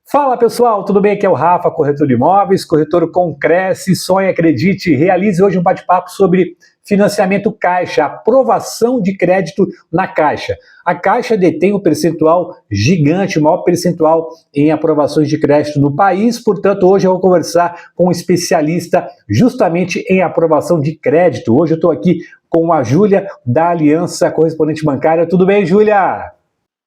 Fala pessoal, tudo bem? Aqui é o Rafa, corretor de imóveis, corretor com Cresce, sonhe, acredite, realize hoje um bate-papo sobre financiamento Caixa, aprovação de crédito na Caixa. A Caixa detém um percentual gigante, o maior percentual em aprovações de crédito no país, portanto hoje eu vou conversar com um especialista justamente em aprovação de crédito. Hoje eu estou aqui com a Júlia da Aliança Correspondente Bancária. Tudo bem, Júlia?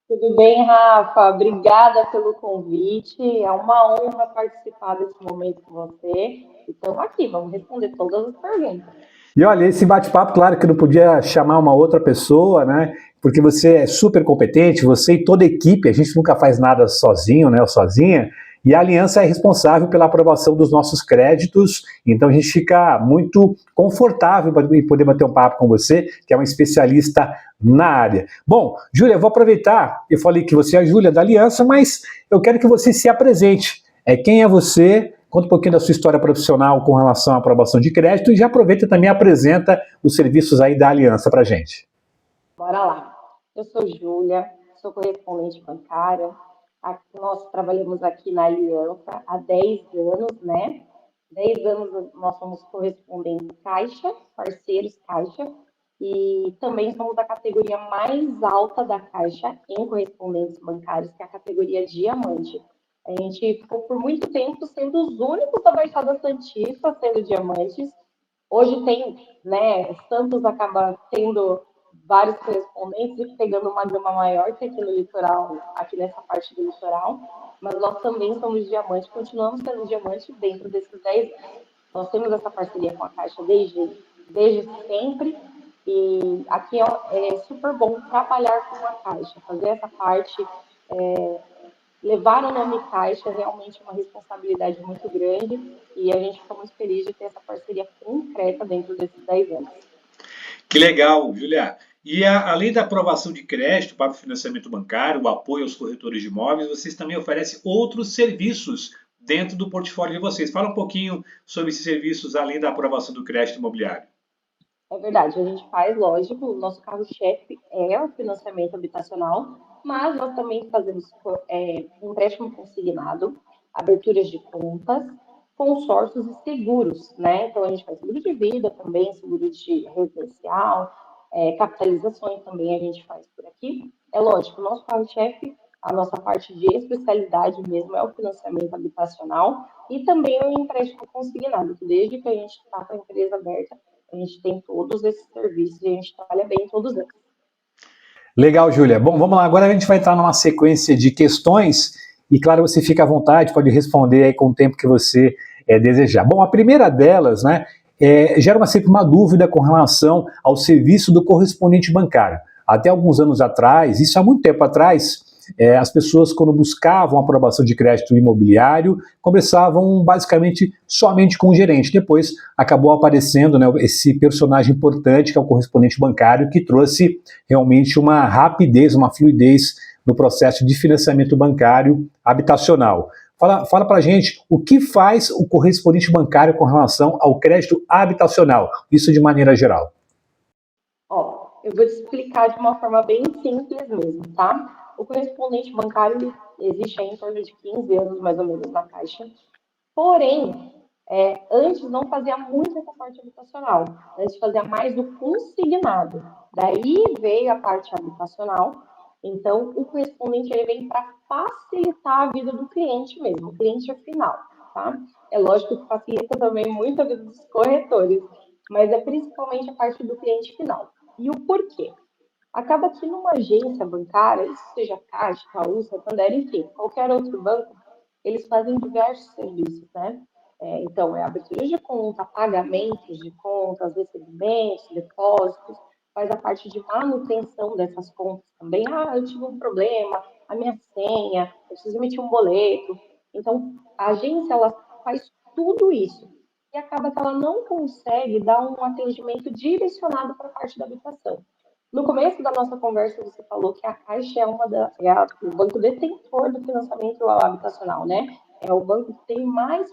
Tudo bem, Rafa? Obrigada pelo convite. É uma honra participar desse momento com você. E estamos aqui, vamos responder todas as perguntas. E olha, esse bate-papo, claro que não podia chamar uma outra pessoa, né? Porque você é super competente, você e toda a equipe, a gente nunca faz nada sozinho, né? Ou sozinha. E a Aliança é responsável pela aprovação dos nossos créditos, então a gente fica muito confortável para poder bater um papo com você, que é uma especialista na área. Bom, Júlia, eu vou aproveitar, eu falei que você é a Júlia da Aliança, mas eu quero que você se apresente. Quem é você? Conta um pouquinho da sua história profissional com relação à aprovação de crédito e já aproveita e também apresenta os serviços aí da Aliança para a gente. Bora lá. Eu sou Júlia, sou correspondente bancária. Nós trabalhamos aqui na Aliança há 10 anos, né? 10 anos nós somos correspondentes Caixa, parceiros Caixa, e também somos a categoria mais alta da Caixa em correspondentes bancários, que é a categoria Diamante. A gente ficou por muito tempo sendo os únicos da Baixada Santista sendo diamantes. Hoje tem, né, Santos acaba tendo vários correspondentes e pegando uma gama maior que aqui no litoral, aqui nessa parte do litoral, mas nós também somos diamante, continuamos sendo diamante dentro desses 10 anos. Nós temos essa parceria com a Caixa desde sempre, e aqui é super bom trabalhar com a Caixa, fazer essa parte, levar o nome Caixa é realmente uma responsabilidade muito grande, e a gente fica muito feliz de ter essa parceria concreta dentro desses 10 anos. Que legal, Julia. E além da aprovação de crédito para o financiamento bancário, o apoio aos corretores de imóveis, vocês também oferecem outros serviços dentro do portfólio de vocês. Fala um pouquinho sobre esses serviços além da aprovação do crédito imobiliário. É verdade, a gente faz, lógico, o nosso carro-chefe é o financiamento habitacional, mas nós também fazemos empréstimo consignado, aberturas de contas, consórcios e seguros, né? Então a gente faz seguro de vida também, seguro de residencial, capitalizações também a gente faz por aqui. É lógico, o nosso carro-chefe, a nossa parte de especialidade mesmo é o financiamento habitacional e também o empréstimo consignado, que desde que a gente está com a empresa aberta, a gente tem todos esses serviços e a gente trabalha bem em todos eles. Legal, Júlia. Bom, vamos lá. Agora a gente vai entrar numa sequência de questões e, claro, você fica à vontade, pode responder aí com o tempo que você desejar. Bom, a primeira delas, né, gera sempre uma dúvida com relação ao serviço do correspondente bancário. Até alguns anos atrás, isso há muito tempo atrás, as pessoas, quando buscavam aprovação de crédito imobiliário, conversavam basicamente somente com o gerente. Depois acabou aparecendo, né, esse personagem importante, que é o correspondente bancário, que trouxe realmente uma rapidez, uma fluidez no processo de financiamento bancário habitacional. Fala para a gente o que faz o correspondente bancário com relação ao crédito habitacional, isso de maneira geral. Eu vou te explicar de uma forma bem simples mesmo, tá? O correspondente bancário existe em torno de 15 anos, mais ou menos, na Caixa. Porém, antes não fazia muito essa parte habitacional. Antes fazia mais do consignado. Daí veio a parte habitacional. Então, o correspondente ele vem para facilitar a vida do cliente mesmo, o cliente final, tá? É lógico que facilita também muito a vida dos corretores, mas é principalmente a parte do cliente final. E o porquê? Acaba que numa agência bancária, isso seja Caixa, Itaú, Santander, enfim, qualquer outro banco, eles fazem diversos serviços, né? Então, abertura de conta, pagamentos de contas, recebimentos, depósitos, faz a parte de manutenção dessas contas também. Ah, eu tive um problema, a minha senha, eu preciso emitir um boleto. Então, a agência, ela faz tudo isso. E acaba que ela não consegue dar um atendimento direcionado para a parte da habitação. No começo da nossa conversa, você falou que a Caixa é o banco detentor do financiamento habitacional, né? É o banco que tem mais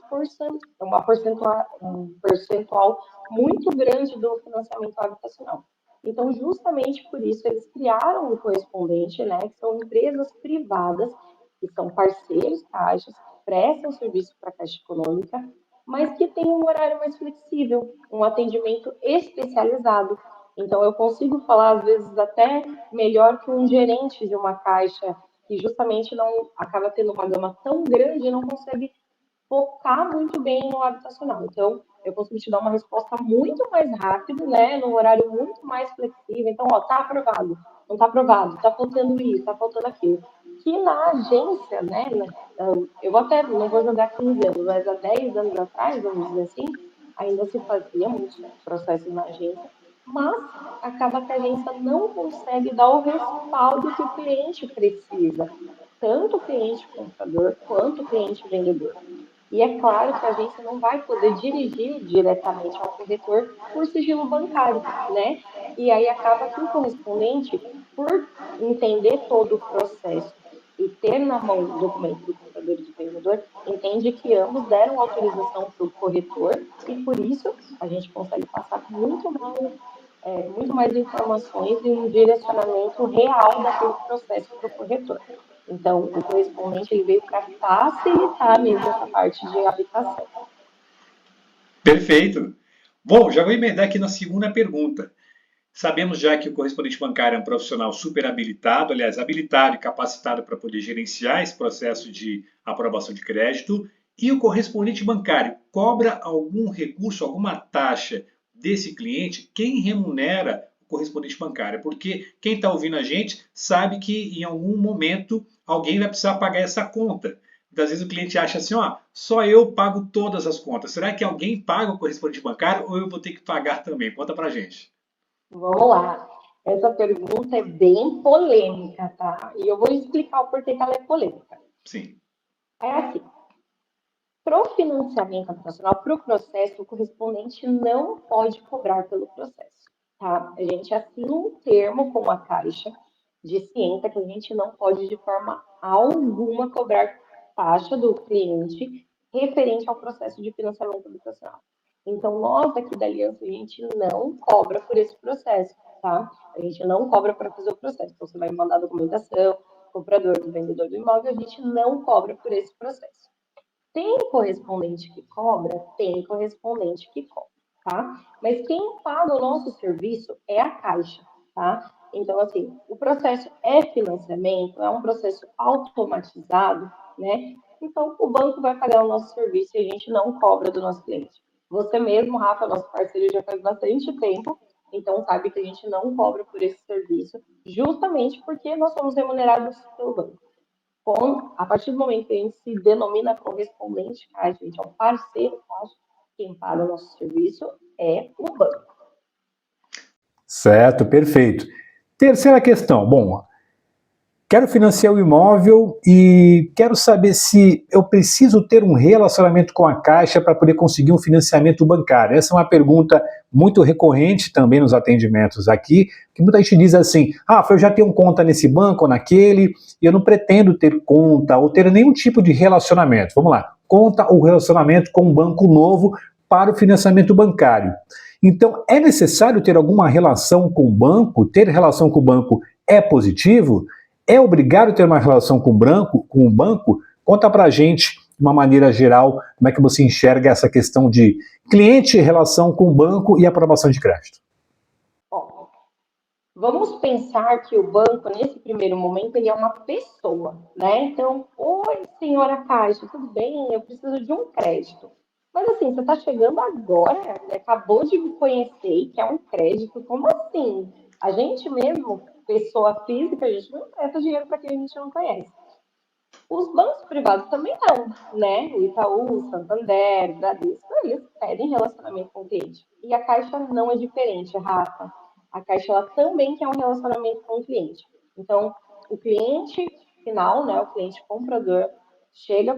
um percentual muito grande do financiamento habitacional. Então, justamente por isso, eles criaram o correspondente, né? Que são empresas privadas que são parceiros caixas, que prestam serviço para a Caixa Econômica, mas que têm um horário mais flexível, um atendimento especializado. Então, eu consigo falar, às vezes, até melhor que um gerente de uma caixa que justamente não acaba tendo uma gama tão grande e não consegue focar muito bem no habitacional. Então, eu consigo te dar uma resposta muito mais rápida, né, num horário muito mais flexível. Então, ó, tá aprovado, não tá aprovado, tá faltando isso, tá faltando aquilo. Que na agência, né, eu até não vou jogar 15 anos, mas há 10 anos atrás, vamos dizer assim, ainda se fazia muitos processos na agência, mas acaba que a agência não consegue dar o respaldo que o cliente precisa, tanto o cliente comprador quanto o cliente vendedor. E é claro que a agência não vai poder dirigir diretamente ao corretor por sigilo bancário, né? E aí acaba que o correspondente, por entender todo o processo e ter na mão o documento do comprador e do vendedor, entende que ambos deram autorização para o corretor e por isso a gente consegue passar muito mais informações e um direcionamento real daquele processo para o corretor. Então, o correspondente ele veio para facilitar mesmo essa parte de habitação. Perfeito. Bom, já vou emendar aqui na segunda pergunta. Sabemos já que o correspondente bancário é um profissional super habilitado, aliás, habilitado e capacitado para poder gerenciar esse processo de aprovação de crédito. E o correspondente bancário cobra algum recurso, alguma taxa desse cliente? Quem remunera o correspondente bancário? Porque quem está ouvindo a gente sabe que em algum momento alguém vai precisar pagar essa conta. Muitas vezes o cliente acha assim, ó, só eu pago todas as contas. Será que alguém paga o correspondente bancário ou eu vou ter que pagar também? Conta pra gente. Vamos lá. Essa pergunta é bem polêmica, tá? E eu vou explicar o porquê que ela é polêmica. Sim. É assim, para o financiamento habitacional, para o processo, o correspondente não pode cobrar pelo processo, tá? A gente assina um termo com a Caixa de ciência que a gente não pode, de forma alguma, cobrar taxa do cliente referente ao processo de financiamento habitacional. Então, nós aqui da Aliança, a gente não cobra por esse processo, tá? A gente não cobra para fazer o processo. Então, você vai mandar a documentação, comprador do vendedor do imóvel, a gente não cobra por esse processo. Tem correspondente que cobra? Tem correspondente que cobra, tá? Mas quem paga o nosso serviço é a Caixa, tá? Então, assim, o processo é financiamento, é um processo automatizado, né? Então, o banco vai pagar o nosso serviço e a gente não cobra do nosso cliente. Você mesmo, Rafa, nosso parceiro já faz bastante tempo, então sabe que a gente não cobra por esse serviço, justamente porque nós somos remunerados pelo banco. A partir do momento que a gente se denomina correspondente caixa, a gente é um parceiro caixa, quem paga o nosso serviço é o banco. Certo, perfeito. Terceira questão. Bom, quero financiar o imóvel e quero saber se eu preciso ter um relacionamento com a Caixa para poder conseguir um financiamento bancário. Essa é uma pergunta muito recorrente também nos atendimentos aqui, que muita gente diz assim, eu já tenho conta nesse banco ou naquele, e eu não pretendo ter conta ou ter nenhum tipo de relacionamento. Vamos lá, conta ou relacionamento com um banco novo para o financiamento bancário. Então, é necessário ter alguma relação com o banco? Ter relação com o banco é positivo? É obrigado ter uma relação com o banco? Conta pra gente, de uma maneira geral, como é que você enxerga essa questão de cliente, relação com o banco e aprovação de crédito. Ó, vamos pensar que o banco, nesse primeiro momento, ele é uma pessoa, né? Então, oi, senhora Caixa, tudo bem? Eu preciso de um crédito. Mas assim, você está chegando agora, né? Acabou de me conhecer e quer um crédito, como assim? A gente mesmo, pessoa física, a gente não empresta dinheiro para quem a gente não conhece. Os bancos privados também não, né? O Itaú, o Santander, o Bradesco, eles pedem relacionamento com o cliente. E a Caixa não é diferente, Rafa. A Caixa ela também quer um relacionamento com o cliente. Então, o cliente final, né, o cliente comprador, chega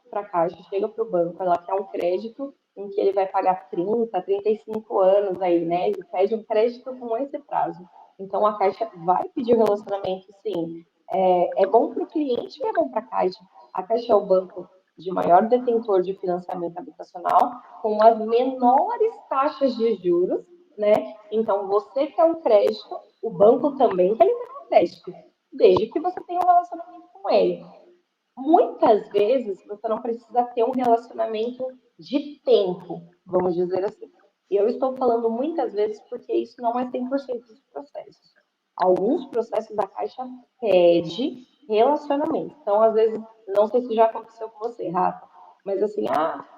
para a Caixa, chega para o banco, ela quer um crédito em que ele vai pagar 30, 35 anos aí, né? Ele pede um crédito com esse prazo. Então, a Caixa vai pedir relacionamento, sim, é bom para o cliente e é bom para a Caixa. A Caixa é o banco de maior detentor de financiamento habitacional, com as menores taxas de juros, né? Então, você quer um crédito, o banco também quer liberar um crédito, desde que você tenha um relacionamento com ele. Muitas vezes você não precisa ter um relacionamento de tempo, vamos dizer assim. E eu estou falando muitas vezes porque isso não é 100% dos processos. Alguns processos da Caixa pede relacionamento. Então, às vezes, não sei se já aconteceu com você, Rafa, mas assim,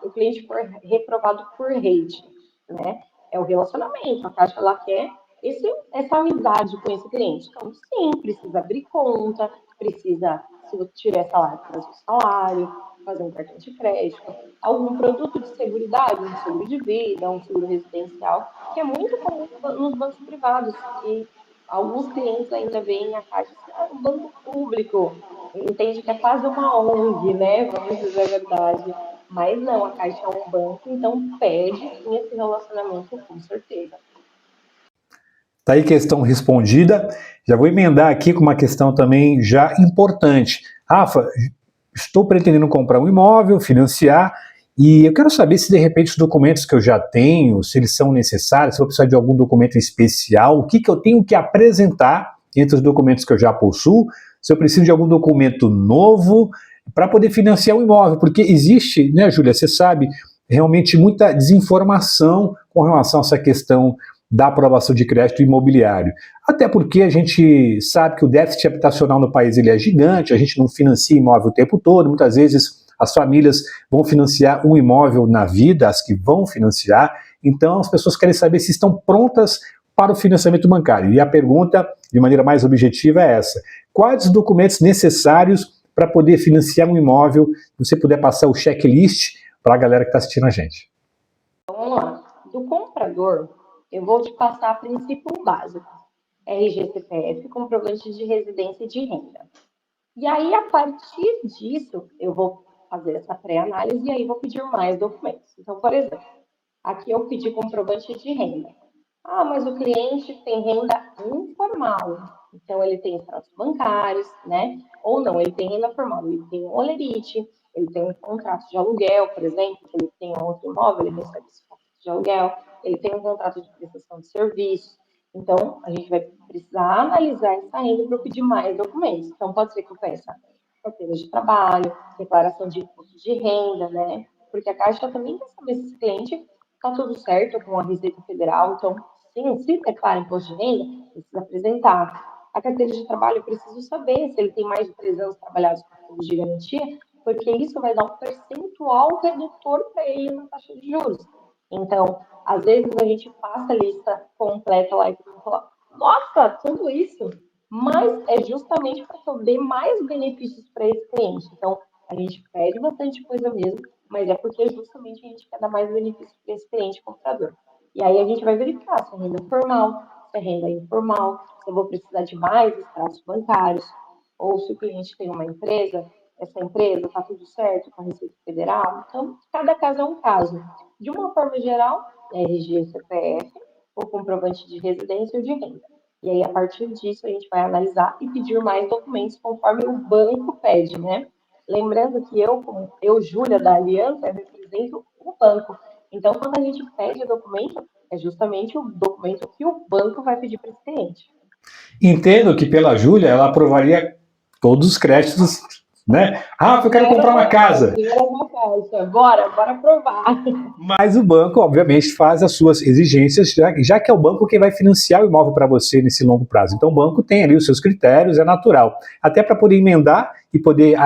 o cliente foi reprovado por rate, né? É o relacionamento. A Caixa ela quer essa amizade com esse cliente. Então, sim, precisa abrir conta, precisa, se você tiver salário, trazer o salário, fazer um cartão de crédito, algum produto de seguridade, um seguro de vida, um seguro residencial, que é muito comum nos bancos privados. E alguns clientes ainda veem a Caixa assim, um banco público, entende que é quase uma ONG, né? Vamos dizer a verdade. Mas não, a Caixa é um banco, então pede sim esse relacionamento, com certeza. Tá aí questão respondida. Já vou emendar aqui com uma questão também já importante. Rafa, estou pretendendo comprar um imóvel, financiar, e eu quero saber se de repente os documentos que eu já tenho, se eles são necessários, se eu precisar de algum documento especial, o que eu tenho que apresentar entre os documentos que eu já possuo, se eu preciso de algum documento novo para poder financiar o imóvel, porque existe, né, Júlia, você sabe, realmente muita desinformação com relação a essa questão da aprovação de crédito imobiliário. Até porque a gente sabe que o déficit habitacional no país ele é gigante, a gente não financia imóvel o tempo todo, muitas vezes as famílias vão financiar um imóvel na vida, as que vão financiar, então as pessoas querem saber se estão prontas para o financiamento bancário. E a pergunta, de maneira mais objetiva, é essa: quais os documentos necessários para poder financiar um imóvel? Se você puder passar o checklist para a galera que está assistindo a gente. Vamos lá. Do comprador, eu vou te passar a princípio básico. RG, CPF, comprovante de residência e de renda. E aí, a partir disso, eu vou fazer essa pré-análise e aí vou pedir mais documentos. Então, por exemplo, aqui eu pedi comprovante de renda. Mas o cliente tem renda informal. Então, ele tem extratos bancários, né? Ou não, ele tem renda formal. Ele tem um olerite, ele tem um contrato de aluguel, por exemplo, que ele tem um outro imóvel, ele recebe esse contrato de aluguel. Ele tem um contrato de prestação de serviço. Então, a gente vai precisar analisar essa renda para eu pedir mais documentos. Então, pode ser que eu peça carteira de trabalho, declaração de imposto de renda, né? Porque a Caixa também quer saber se esse cliente está tudo certo com a Receita Federal. Então, sim, se declara imposto de renda, precisa apresentar. A carteira de trabalho, eu preciso saber se ele tem mais de 3 anos trabalhados com fundo de garantia, porque isso vai dar um percentual redutor para ele na taxa de juros. Então, às vezes a gente passa a lista completa lá e todo mundo fala, nossa, tudo isso? Mas é justamente para que eu dê mais benefícios para esse cliente. Então, a gente pede bastante coisa mesmo, mas é porque justamente a gente quer dar mais benefícios para esse cliente comprador. E aí a gente vai verificar se é renda formal, se é renda informal, se eu vou precisar de mais extratos bancários, ou se o cliente tem uma empresa, essa empresa está tudo certo com a Receita Federal. Então, cada caso é um caso. De uma forma geral, RG, CPF, ou comprovante de residência ou de renda. E aí, a partir disso, a gente vai analisar e pedir mais documentos conforme o banco pede, né? Lembrando que eu, Júlia, da Aliança, eu represento o banco. Então, quando a gente pede documento, é justamente o documento que o banco vai pedir para esse cliente. Entendo que pela Júlia ela aprovaria todos os créditos, né? Rafa, eu quero comprar uma casa. Bora aprovar. Mas o banco, obviamente, faz as suas exigências, já que é o banco quem vai financiar o imóvel para você nesse longo prazo. Então, o banco tem ali os seus critérios, é natural. Até para poder emendar e poder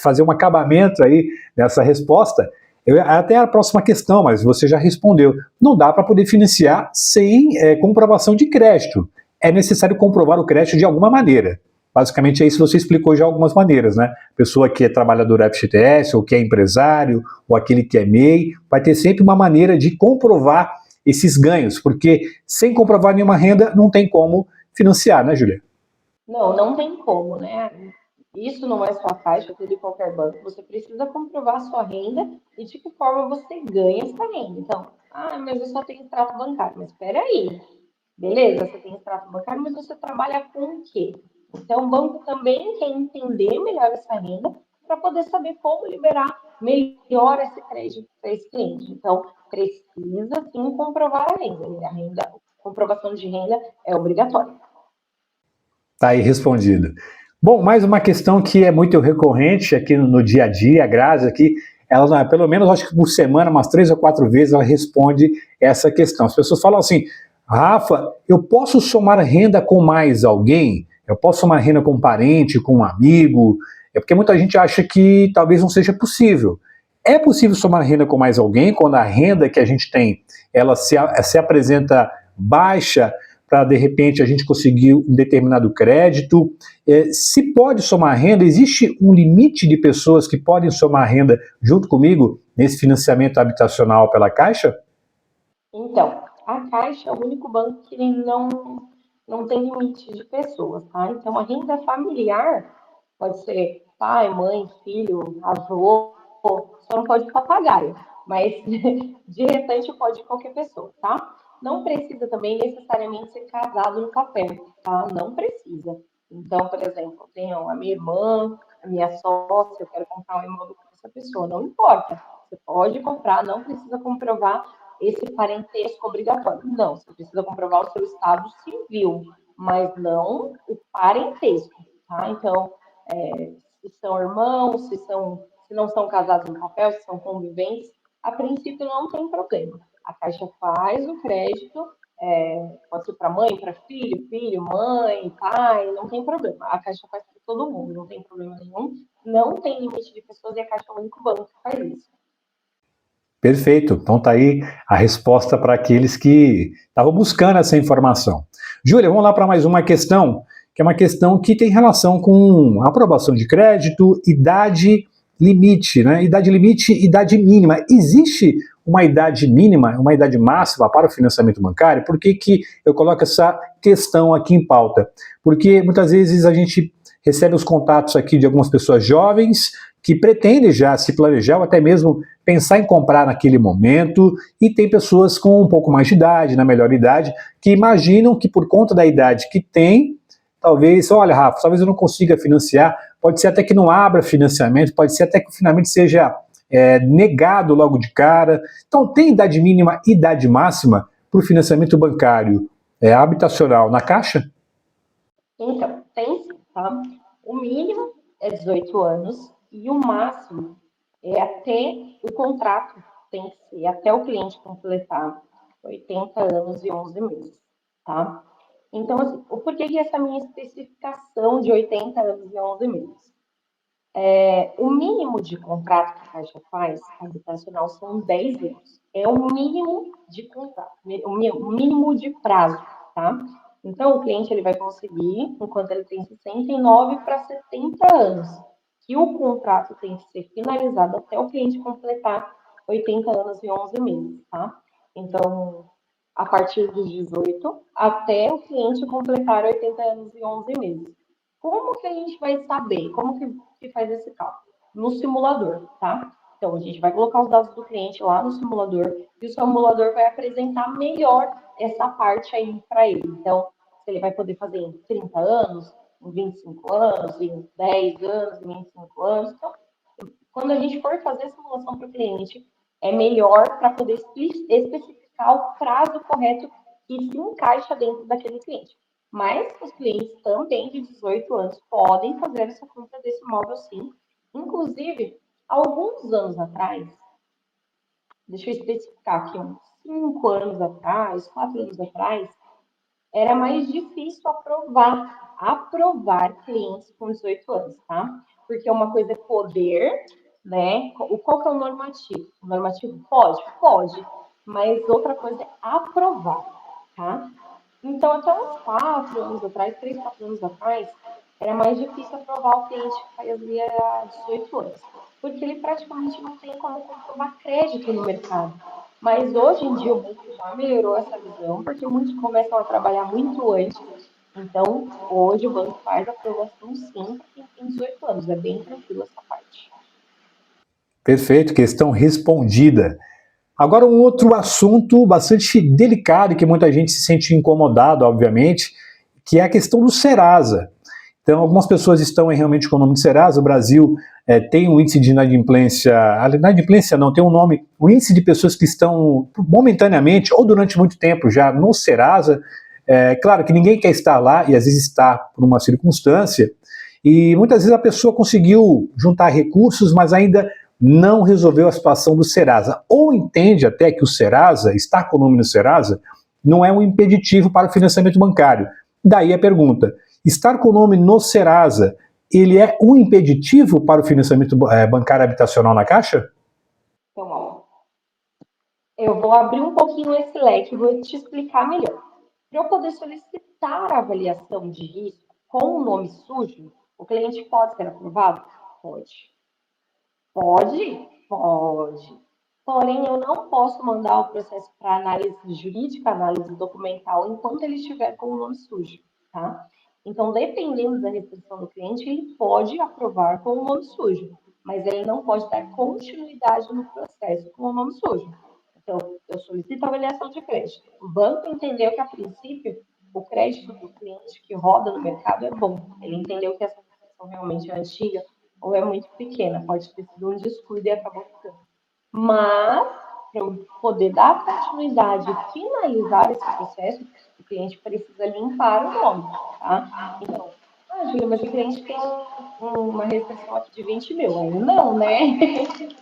fazer um acabamento aí nessa resposta, até a próxima questão, mas você já respondeu. Não dá para poder financiar sem comprovação de crédito. É necessário comprovar o crédito de alguma maneira. Basicamente é isso que você explicou já algumas maneiras, né? Pessoa que é trabalhador FGTS, ou que é empresário, ou aquele que é MEI, vai ter sempre uma maneira de comprovar esses ganhos, porque sem comprovar nenhuma renda não tem como financiar, né, Júlia? Não tem como, né? Isso não é só a Caixa, tudo em qualquer banco. Você precisa comprovar a sua renda e de que forma você ganha essa renda. Então, mas eu só tenho extrato bancário. Mas espera aí, beleza, você tem extrato bancário, mas você trabalha com o quê? Então, o banco também quer entender melhor essa renda para poder saber como liberar melhor esse crédito para esse cliente. Então, precisa sim comprovar a renda. E a renda, comprovação de renda é obrigatória. Tá aí respondido. Bom, mais uma questão que é muito recorrente aqui no dia a dia, a Grazi aqui, ela, pelo menos, acho que por semana, umas 3 ou 4 vezes, ela responde essa questão. As pessoas falam assim, Rafa, eu posso somar renda com mais alguém? Eu posso somar renda com um parente, com um amigo? É porque muita gente acha que talvez não seja possível. É possível somar renda com mais alguém quando a renda que a gente tem, ela se apresenta baixa para, de repente, a gente conseguir um determinado crédito? Se pode somar renda, existe um limite de pessoas que podem somar renda junto comigo nesse financiamento habitacional pela Caixa? Então, a Caixa é o único banco que não tem limite de pessoas, tá? Então, a renda familiar pode ser pai, mãe, filho, avô, só não pode papagaio, mas de restante pode qualquer pessoa, tá? Não precisa também necessariamente ser casado no papel, tá? Não precisa. Então, por exemplo, eu tenho a minha irmã, a minha sócia, eu quero comprar um imóvel com essa pessoa, não importa. Você pode comprar, não precisa comprovar esse parentesco obrigatório. Não, você precisa comprovar o seu estado civil, mas não o parentesco, tá? Então, se são irmãos, se não são casados no papel, se são conviventes, a princípio não tem problema. A Caixa faz o crédito, pode ser para mãe, para filho, filho, mãe, pai, não tem problema. A Caixa faz para todo mundo, não tem problema nenhum. Não tem limite de pessoas e a Caixa é o único banco que faz isso. Perfeito. Então tá aí a resposta para aqueles que estavam buscando essa informação. Júlia, vamos lá para mais uma questão, que é uma questão que tem relação com aprovação de crédito, idade limite, né? Idade limite, idade mínima. Existe uma idade mínima, uma idade máxima para o financiamento bancário? Por que que eu coloco essa questão aqui em pauta? Porque muitas vezes a gente recebe os contatos aqui de algumas pessoas jovens que pretendem já se planejar ou até mesmo pensar em comprar naquele momento, e tem pessoas com um pouco mais de idade, na melhor idade, que imaginam que por conta da idade que tem, talvez, olha, Rafa, talvez eu não consiga financiar, pode ser até que não abra financiamento, pode ser até que finalmente seja negado logo de cara. Então, tem idade mínima e idade máxima para o financiamento bancário habitacional na Caixa? Então, tem sim, tá? O mínimo é 18 anos e o máximo é até o contrato tem que ser até o cliente completar 80 anos e 11 meses, tá? Então, assim, por que essa minha especificação de 80 anos e 11 meses? O mínimo de contrato que a Caixa faz, habitacional, são 10 anos. É o mínimo de contrato, o mínimo de prazo, tá? Então, o cliente ele vai conseguir, enquanto ele tem 69 para 70 anos, que o contrato tem que ser finalizado até o cliente completar 80 anos e 11 meses, tá? Então, a partir dos 18 até o cliente completar 80 anos e 11 meses. Como que a gente vai saber? Como que faz esse cálculo? No simulador, tá? Então, a gente vai colocar os dados do cliente lá no simulador e o simulador vai apresentar melhor essa parte aí para ele. Então, se ele vai poder fazer em 30 anos, em 25 anos, em 10 anos, em 25 anos. Então, quando a gente for fazer a simulação para o cliente, é melhor para poder especificar o prazo correto que se encaixa dentro daquele cliente. Mas os clientes também de 18 anos podem fazer essa compra desse imóvel sim. Inclusive, alguns anos atrás, deixa eu especificar aqui, uns 5 anos atrás, 4 anos atrás, era mais difícil aprovar clientes com 18 anos, tá? Porque uma coisa é poder, né? Qual que é o normativo? O normativo pode? Pode, mas outra coisa é aprovar, tá? Então, até uns 4 anos atrás, 3, 4 anos atrás, era mais difícil aprovar o cliente que fazia 18 anos, porque ele praticamente não tem como comprovar crédito no mercado. Mas hoje em dia o banco já melhorou essa visão, porque muitos começam a trabalhar muito antes. Então, hoje o banco faz aprovação sim para quem tem 18 anos, é bem tranquilo essa parte. Perfeito, questão respondida. Agora, um outro assunto bastante delicado, que muita gente se sente incomodado, obviamente, que é a questão do Serasa. Então, algumas pessoas estão realmente com o nome de Serasa. O Brasil tem um índice de inadimplência, inadimplência não, tem um nome, o índice de pessoas que estão momentaneamente ou durante muito tempo já no Serasa. Claro que ninguém quer estar lá e às vezes está por uma circunstância. E muitas vezes a pessoa conseguiu juntar recursos, mas ainda não resolveu a situação do Serasa. Ou entende até que o Serasa, estar com o nome no Serasa, não é um impeditivo para o financiamento bancário. Daí a pergunta, estar com o nome no Serasa, ele é um impeditivo para o financiamento bancário habitacional na Caixa? Então, ó, eu vou abrir um pouquinho esse leque e vou te explicar melhor. Para eu poder solicitar a avaliação de risco com o nome sujo, o cliente pode ser aprovado? Pode. Pode? Pode. Porém, eu não posso mandar o processo para análise jurídica, análise documental, enquanto ele estiver com o nome sujo, tá? Então, dependendo da restrição do cliente, ele pode aprovar com o nome sujo, mas ele não pode dar continuidade no processo com o nome sujo. Então, eu solicito a avaliação de crédito. O banco entendeu que, a princípio, o crédito do cliente que roda no mercado é bom. Ele entendeu que essa restrição realmente é antiga, ou é muito pequena, pode ter sido um descuido e acabou ficando. Mas, para eu poder dar continuidade e finalizar esse processo, o cliente precisa limpar o nome, tá? Então, Júlia, mas o cliente tem uma restrição aqui de 20 mil. Aí não, né?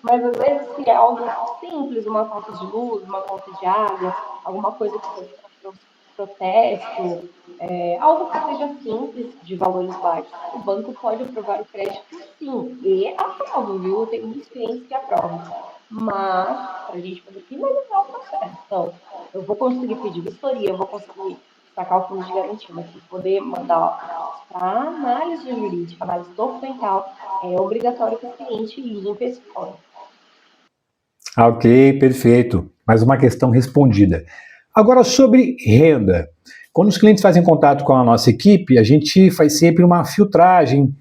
Mas às vezes, se é algo simples, uma conta de luz, uma conta de água, alguma coisa que seja para protesto, algo que seja simples, de valores baixos, o banco pode aprovar o crédito sim, e aprova, viu? Tem muitos clientes que aprovam. Mas, para a gente poder finalizar o processo, então, eu vou conseguir pedir vistoria, eu vou conseguir sacar o fundo de garantia, mas para poder mandar o processo para análise jurídica, análise documental, é obrigatório que o cliente limpe esse fórum. Ok, perfeito. Mais uma questão respondida. Agora, sobre renda. Quando os clientes fazem contato com a nossa equipe, a gente faz sempre uma filtragem,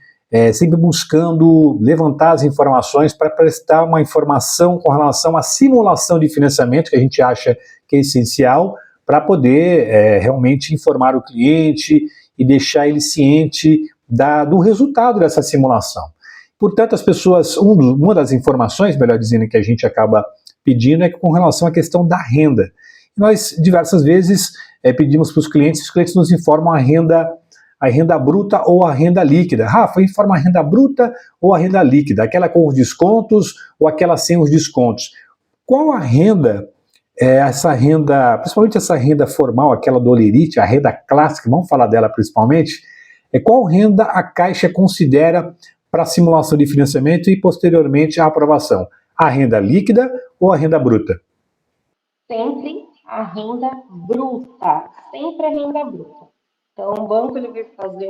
sempre buscando levantar as informações para prestar uma informação com relação à simulação de financiamento, que a gente acha que é essencial, para poder realmente informar o cliente e deixar ele ciente do resultado dessa simulação. Portanto, as pessoas, uma das informações, melhor dizendo, que a gente acaba pedindo é com relação à questão da renda. Nós, diversas vezes, pedimos para os clientes nos informam a renda bruta ou a renda líquida. Rafa, informa a renda bruta ou a renda líquida? Aquela com os descontos ou aquela sem os descontos? Qual a renda, essa renda, principalmente essa renda formal, aquela do Olerite, a renda clássica, vamos falar dela principalmente, qual renda a Caixa considera para a simulação de financiamento e, posteriormente, a aprovação? A renda líquida ou a renda bruta? Sempre a renda bruta, sempre a renda bruta. Então, o banco ele vai fazer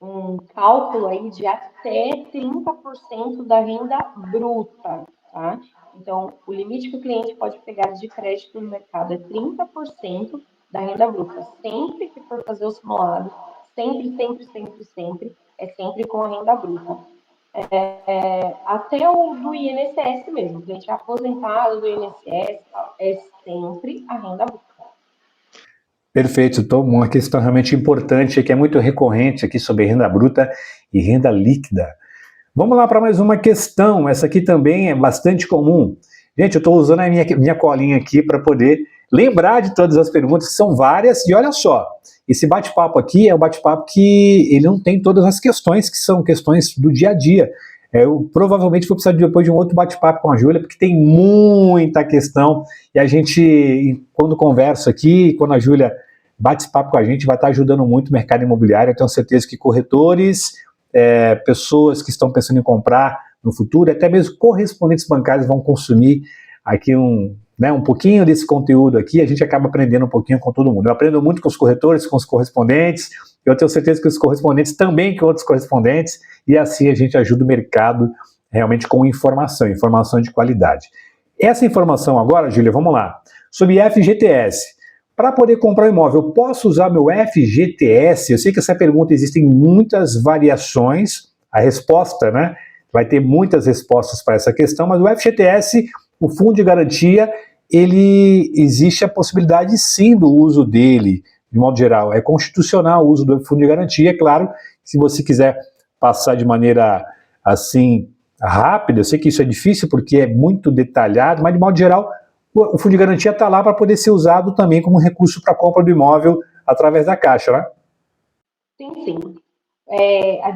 um cálculo aí de até 30% da renda bruta, tá? Então, o limite que o cliente pode pegar de crédito no mercado é 30% da renda bruta. Sempre que for fazer o simulado, sempre, sempre, sempre, sempre, é sempre com a renda bruta. Até o do INSS mesmo, o cliente aposentado do INSS, é sempre a renda bruta. Perfeito, então uma questão realmente importante, que é muito recorrente aqui sobre renda bruta e renda líquida. Vamos lá para mais uma questão, essa aqui também é bastante comum. Gente, eu estou usando a minha colinha aqui para poder lembrar de todas as perguntas, que são várias, e olha só, esse bate-papo aqui é um bate-papo que ele não tem todas as questões, que são questões do dia a dia. Eu provavelmente vou precisar depois de um outro bate-papo com a Júlia, porque tem muita questão, e a gente, quando conversa aqui, quando a Júlia bate esse papo com a gente, vai estar ajudando muito o mercado imobiliário. Eu tenho certeza que corretores, pessoas que estão pensando em comprar no futuro, até mesmo correspondentes bancários vão consumir aqui um pouquinho desse conteúdo aqui, a gente acaba aprendendo um pouquinho com todo mundo. Eu aprendo muito com os corretores, com os correspondentes, eu tenho certeza que os correspondentes também com outros correspondentes, e assim a gente ajuda o mercado realmente com informação de qualidade. Essa informação agora, Júlia, vamos lá, sobre FGTS. Para poder comprar um imóvel, eu posso usar meu FGTS? Eu sei que essa pergunta existem muitas variações, a resposta, né? Vai ter muitas respostas para essa questão, mas o FGTS, o Fundo de Garantia, existe a possibilidade sim do uso dele, de modo geral. É constitucional o uso do Fundo de Garantia, é claro, se você quiser passar de maneira assim rápida, eu sei que isso é difícil porque é muito detalhado, mas de modo geral o Fundo de Garantia está lá para poder ser usado também como recurso para a compra do imóvel através da Caixa, né? Sim, sim.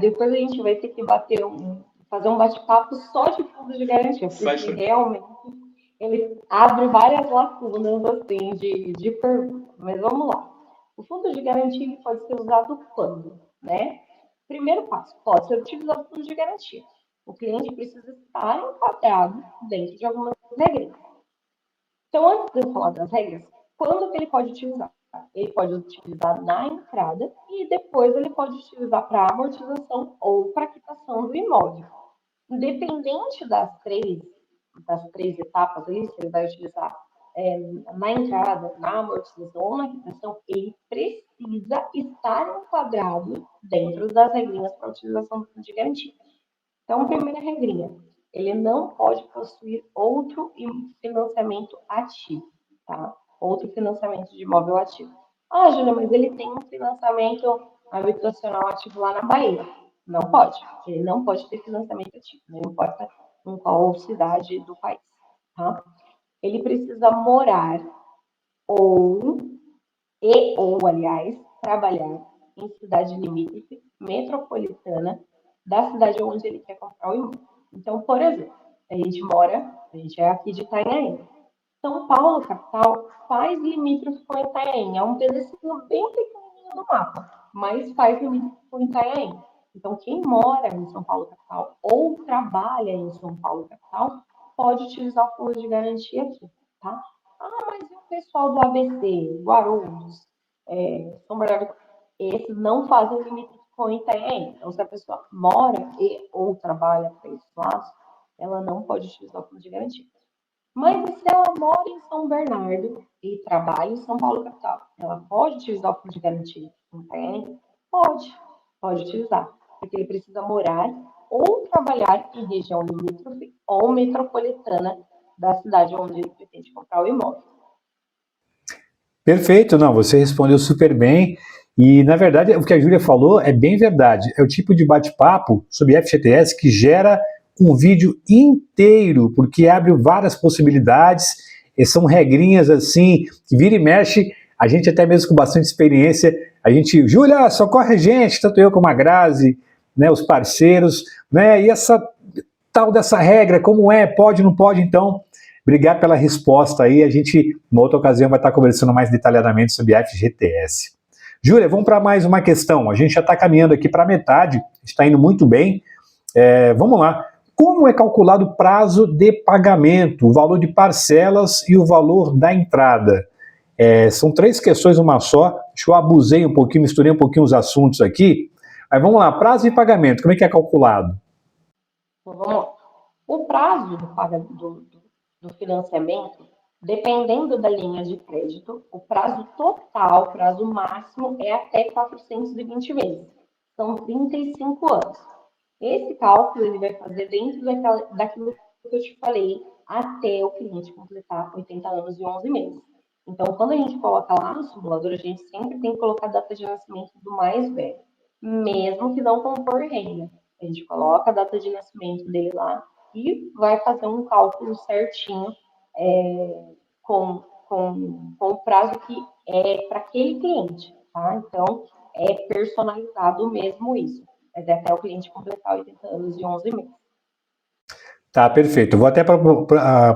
depois a gente vai ter que fazer um bate-papo só de fundo de garantia, porque realmente ele abre várias lacunas assim de perguntas. Mas vamos lá. O fundo de garantia ele pode ser usado quando, né? Primeiro passo, pode ser utilizado o fundo de garantia. O cliente precisa estar enquadrado dentro de algumas regras. Então, antes de eu falar das regras, quando que ele pode utilizar? Ele pode utilizar na entrada e depois ele pode utilizar para amortização ou para quitação do imóvel. Independente das três etapas aí, se ele vai utilizar na entrada, na amortização ou na quitação, ele precisa estar enquadrado dentro das regrinhas para utilização do fundo de garantia. Então, primeira regrinha, ele não pode possuir outro financiamento ativo, tá? Outro financiamento de imóvel ativo. Ah, Júlia, mas ele tem um financiamento habitacional ativo lá na Bahia. Não pode. Ele não pode ter financiamento ativo, não importa em qual cidade do país, tá? Ele precisa morar ou, aliás, trabalhar em cidade limítrofe metropolitana da cidade onde ele quer comprar o imóvel. Então, por exemplo, a gente é aqui de Itanhaém. São Paulo, capital, faz limítrofe com Itanhaém. É um pedacinho bem pequenininho do mapa, mas faz limítrofe com Itanhaém. Então, quem mora em São Paulo, capital, ou trabalha em São Paulo, capital, pode utilizar o fundo de garantia aqui, tá? Ah, mas e o pessoal do ABC, Guarulhos, São Bernardo, esses não fazem limítrofe com Itanhaém. Então, se a pessoa mora e ou trabalha para esses lados, ela não pode utilizar o fundo de garantia. Mas e se ela mora em São Bernardo e trabalha em São Paulo, capital? Ela pode utilizar o fundo de garantia com Itanhaém? Pode utilizar, porque ele precisa morar ou trabalhar em região limítrofe ou metropolitana da cidade onde ele pretende comprar o imóvel. Perfeito, não, você respondeu super bem. E, na verdade, o que a Júlia falou é bem verdade. É o tipo de bate-papo sobre FGTS que gera um vídeo inteiro, porque abre várias possibilidades, e são regrinhas assim, que vira e mexe, a gente até mesmo com bastante experiência, a gente, Júlia, socorre a gente, tanto eu como a Grazi, né, os parceiros, né, e essa tal dessa regra, como é, pode, não pode, então, obrigado pela resposta aí, a gente, numa outra ocasião, vai estar conversando mais detalhadamente sobre FGTS. Júlia, vamos para mais uma questão, a gente já está caminhando aqui para a metade, está indo muito bem, vamos lá. Como é calculado o prazo de pagamento, o valor de parcelas e o valor da entrada? São três questões uma só, acho que eu abusei um pouquinho, misturei um pouquinho os assuntos aqui, mas vamos lá, prazo de pagamento, como é que é calculado? Então, vamos lá. O prazo do financiamento, dependendo da linha de crédito, o prazo total, o prazo máximo é até 420 meses. São 35 anos. Esse cálculo ele vai fazer dentro daquilo que eu te falei, até o cliente completar 80 anos e 11 meses. Então, quando a gente coloca lá no simulador, a gente sempre tem que colocar a data de nascimento do mais velho, mesmo que não compor renda. A gente coloca a data de nascimento dele lá e vai fazer um cálculo certinho com o prazo que é para aquele cliente, tá? Então, é personalizado mesmo isso. Mas é até o cliente completar 80 anos e 11 meses. Tá, perfeito. Vou até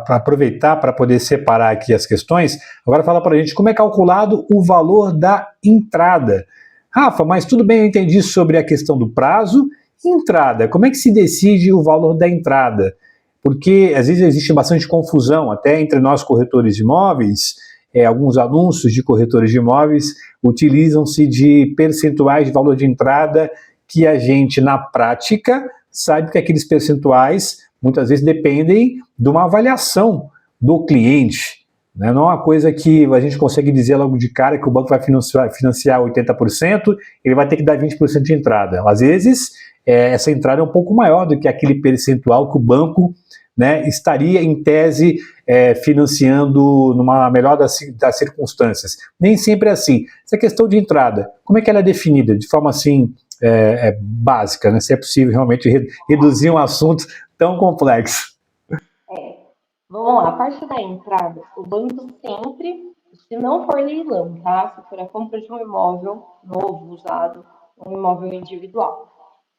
aproveitar para poder separar aqui as questões. Agora fala para a gente como é calculado o valor da entrada. Rafa, mas tudo bem, eu entendi sobre a questão do prazo. Entrada, como é que se decide o valor da entrada? Porque às vezes existe bastante confusão, até entre nós corretores de imóveis, alguns anúncios de corretores de imóveis utilizam-se de percentuais de valor de entrada que a gente, na prática, sabe que aqueles percentuais muitas vezes dependem de uma avaliação do cliente. Né? Não é uma coisa que a gente consegue dizer logo de cara que o banco vai financiar 80%, ele vai ter que dar 20% de entrada. Às vezes, essa entrada é um pouco maior do que aquele percentual que o banco, né, estaria, em tese, financiando numa melhor das circunstâncias. Nem sempre é assim. Essa questão de entrada, como é que ela é definida? De forma assim, básica, né? Se é possível realmente reduzir um assunto tão complexo. Vamos lá, a parte da entrada, o banco sempre, se não for leilão, tá? Se for a compra de um imóvel novo, usado, um imóvel individual.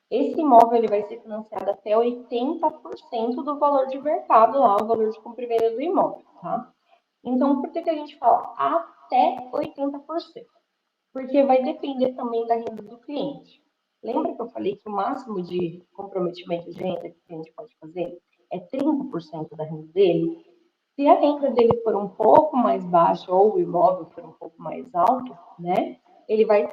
Esse imóvel ele vai ser financiado até 80% do valor de mercado, lá, o valor de compra e venda do imóvel, tá? Então, por que a gente fala até 80%? Porque vai depender também da renda do cliente. Lembra que eu falei que o máximo de comprometimento de renda que o cliente pode fazer é 30% da renda dele? Se a renda dele for um pouco mais baixa ou o imóvel for um pouco mais alto, né, ele vai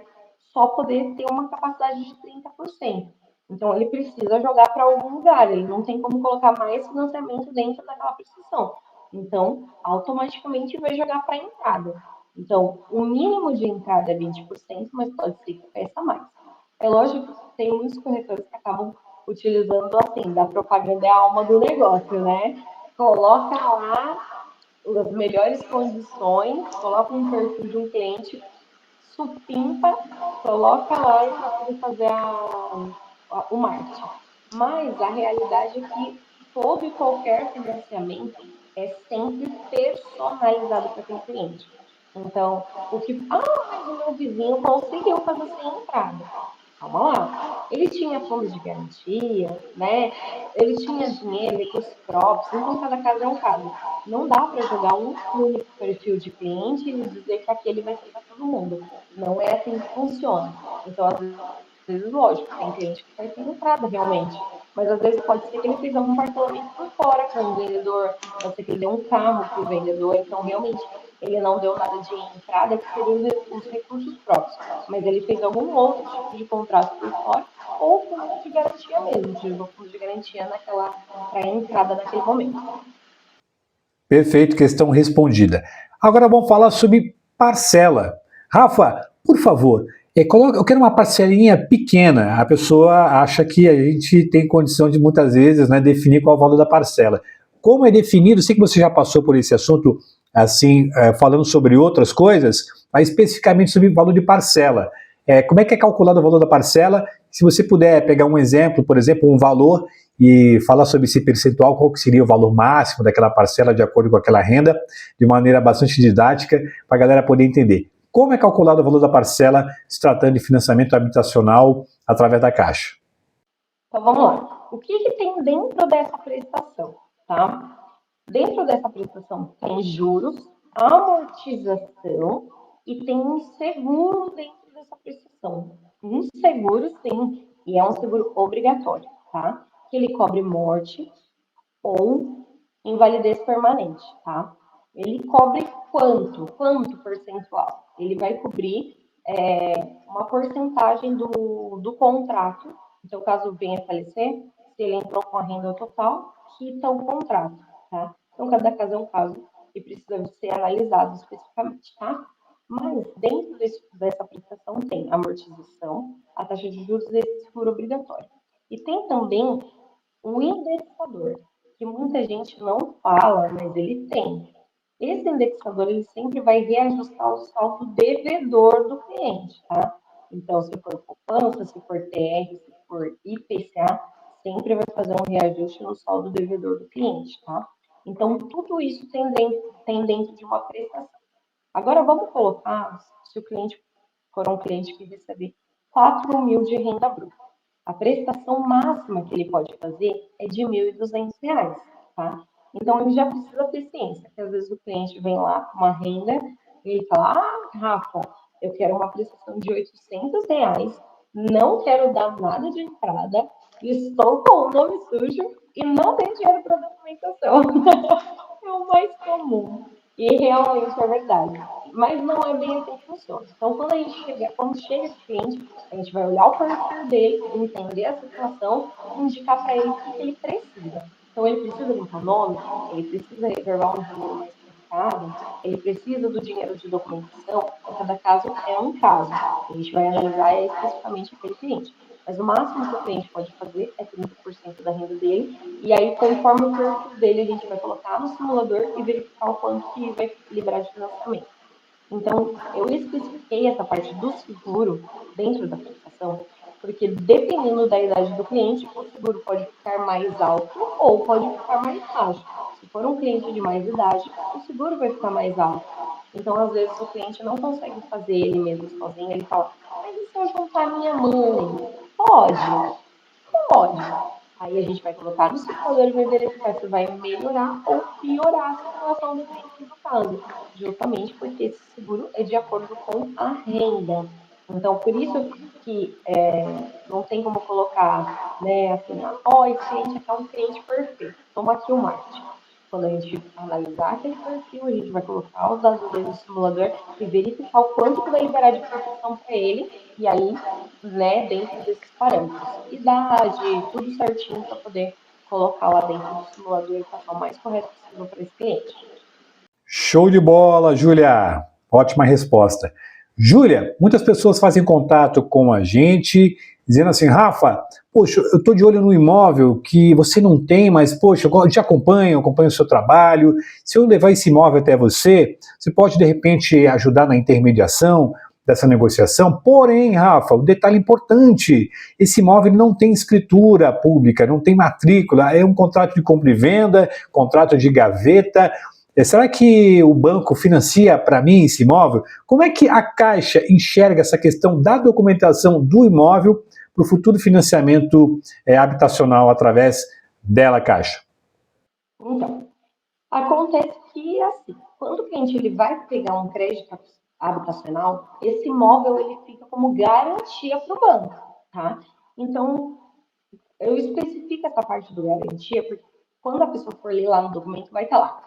só poder ter uma capacidade de 30%. Então, ele precisa jogar para algum lugar, ele não tem como colocar mais financiamento dentro daquela prestação. Então, automaticamente vai jogar para a entrada. Então, o mínimo de entrada é 20%, mas pode ser que peça mais. É lógico que tem muitos corretores que acabam utilizando assim, da propaganda é a alma do negócio, né? Coloca lá as melhores condições, coloca um perfil de um cliente, supimpa, coloca lá para poder fazer o marketing. Mas a realidade é que todo e qualquer financiamento é sempre personalizado para aquele cliente. Então, mas o meu vizinho conseguiu fazer sem entrada. Calma lá. Ele tinha fundo de garantia, né? Ele tinha dinheiro, recursos próprios, então cada caso é um caso. Não dá para jogar um único perfil de cliente e dizer que aquele vai ser para todo mundo. Não é assim que funciona. Então, às vezes, lógico, tem cliente que faz sem entrada realmente, mas às vezes pode ser que ele fez algum parcelamento por fora com o vendedor, pode ser que ele deu um carro para o vendedor, então realmente ele não deu nada de entrada, que seriam os recursos próprios, mas ele fez algum outro tipo de contrato por fora, ou fundo de garantia mesmo, utilizou fundo de garantia naquela para entrada naquele momento. Perfeito, questão respondida. Agora vamos falar sobre parcela. Rafa, por favor, eu quero uma parcelinha pequena. A pessoa acha que a gente tem condição de muitas vezes, né, definir qual é o valor da parcela. Como é definido? Sei que você já passou por esse assunto, assim, falando sobre outras coisas, mas especificamente sobre o valor de parcela. Como é que é calculado o valor da parcela? Se você puder pegar um exemplo, por exemplo, um valor e falar sobre esse percentual, qual que seria o valor máximo daquela parcela de acordo com aquela renda, de maneira bastante didática, para a galera poder entender. Como é calculado o valor da parcela se tratando de financiamento habitacional através da Caixa? Então vamos lá. O que tem dentro dessa prestação, tá? Dentro dessa prestação tem juros, amortização e tem um seguro dentro dessa prestação. Um seguro, sim, e é um seguro obrigatório, tá? Que ele cobre morte ou invalidez permanente, tá? Ele cobre quanto? Quanto percentual? Ele vai cobrir uma porcentagem do contrato. Então, caso venha a falecer, se ele entrou com a renda total, quita o contrato, tá? Então, cada caso é um caso e precisa ser analisado especificamente, tá? Mas dentro dessa prestação tem amortização, a taxa de juros e esse seguro obrigatório. E tem também o indexador, que muita gente não fala, mas ele tem. Esse indexador ele sempre vai reajustar o saldo devedor do cliente, tá? Então, se for poupança, se for TR, se for IPCA, sempre vai fazer um reajuste no saldo devedor do cliente, tá? Então, tudo isso tem dentro de uma prestação. Agora, vamos colocar, se o cliente for um cliente que recebe 4 mil de renda bruta. A prestação máxima que ele pode fazer é de R$ 1.200, tá? Então, ele já precisa ter ciência, que às vezes o cliente vem lá com uma renda e ele fala, Rafa, eu quero uma prestação de R$ 800, não quero dar nada de entrada, estou com o nome sujo e não tenho dinheiro para documentação. É o mais comum. E realmente é verdade. Mas não é bem assim que funciona. Então, quando chega esse cliente, a gente vai olhar o perfil dele, entender a situação, indicar para ele o que ele precisa. Então, ele precisa limpar o nome, ele precisa reservar um dinheiro mais complicado, ele precisa do dinheiro de documentação. Então, cada caso é um caso. A gente vai analisar especificamente aquele cliente. Mas o máximo que o cliente pode fazer é 30% da renda dele. E aí, conforme o perfil dele, a gente vai colocar no simulador e verificar o quanto que vai liberar de financiamento. Então, eu especifiquei essa parte do seguro dentro da prestação, porque dependendo da idade do cliente, o seguro pode ficar mais alto ou pode ficar mais baixo. Se for um cliente de mais idade, o seguro vai ficar mais alto. Então, às vezes, o cliente não consegue fazer ele mesmo sozinho, ele fala, mas e se se eu juntar minha mãe? Pode, pode. Aí a gente vai colocar no simulador e vai verificar se vai melhorar ou piorar a situação, dependendo do caso. Justamente porque esse seguro é de acordo com a renda. Então, por isso que não tem como colocar, né, assim, ó, esse cliente aqui é um cliente perfeito, toma aqui o marketing. Quando a gente analisar aquele perfil, a gente vai colocar os dados dele no simulador e verificar o quanto que vai liberar de proteção para ele, e aí, né, dentro desses parâmetros. Idade, tudo certinho para poder colocar lá dentro do simulador e passar o mais correto possível para esse cliente. Show de bola, Júlia! Ótima resposta. Júlia, muitas pessoas fazem contato com a gente, dizendo assim, Rafa, poxa, eu estou de olho no imóvel que você não tem, mas, poxa, eu te acompanho o seu trabalho. Se eu levar esse imóvel até você, você pode, de repente, ajudar na intermediação dessa negociação. Porém, Rafa, o detalhe importante, esse imóvel não tem escritura pública, não tem matrícula, é um contrato de compra e venda, contrato de gaveta. Será que o banco financia para mim esse imóvel? Como é que a Caixa enxerga essa questão da documentação do imóvel para o futuro financiamento habitacional através dela, Caixa? Então, acontece que, assim, quando o cliente ele vai pegar um crédito habitacional, esse imóvel ele fica como garantia para o banco, tá? Então, eu especifico essa parte do garantia, porque quando a pessoa for ler lá no documento, vai estar lá.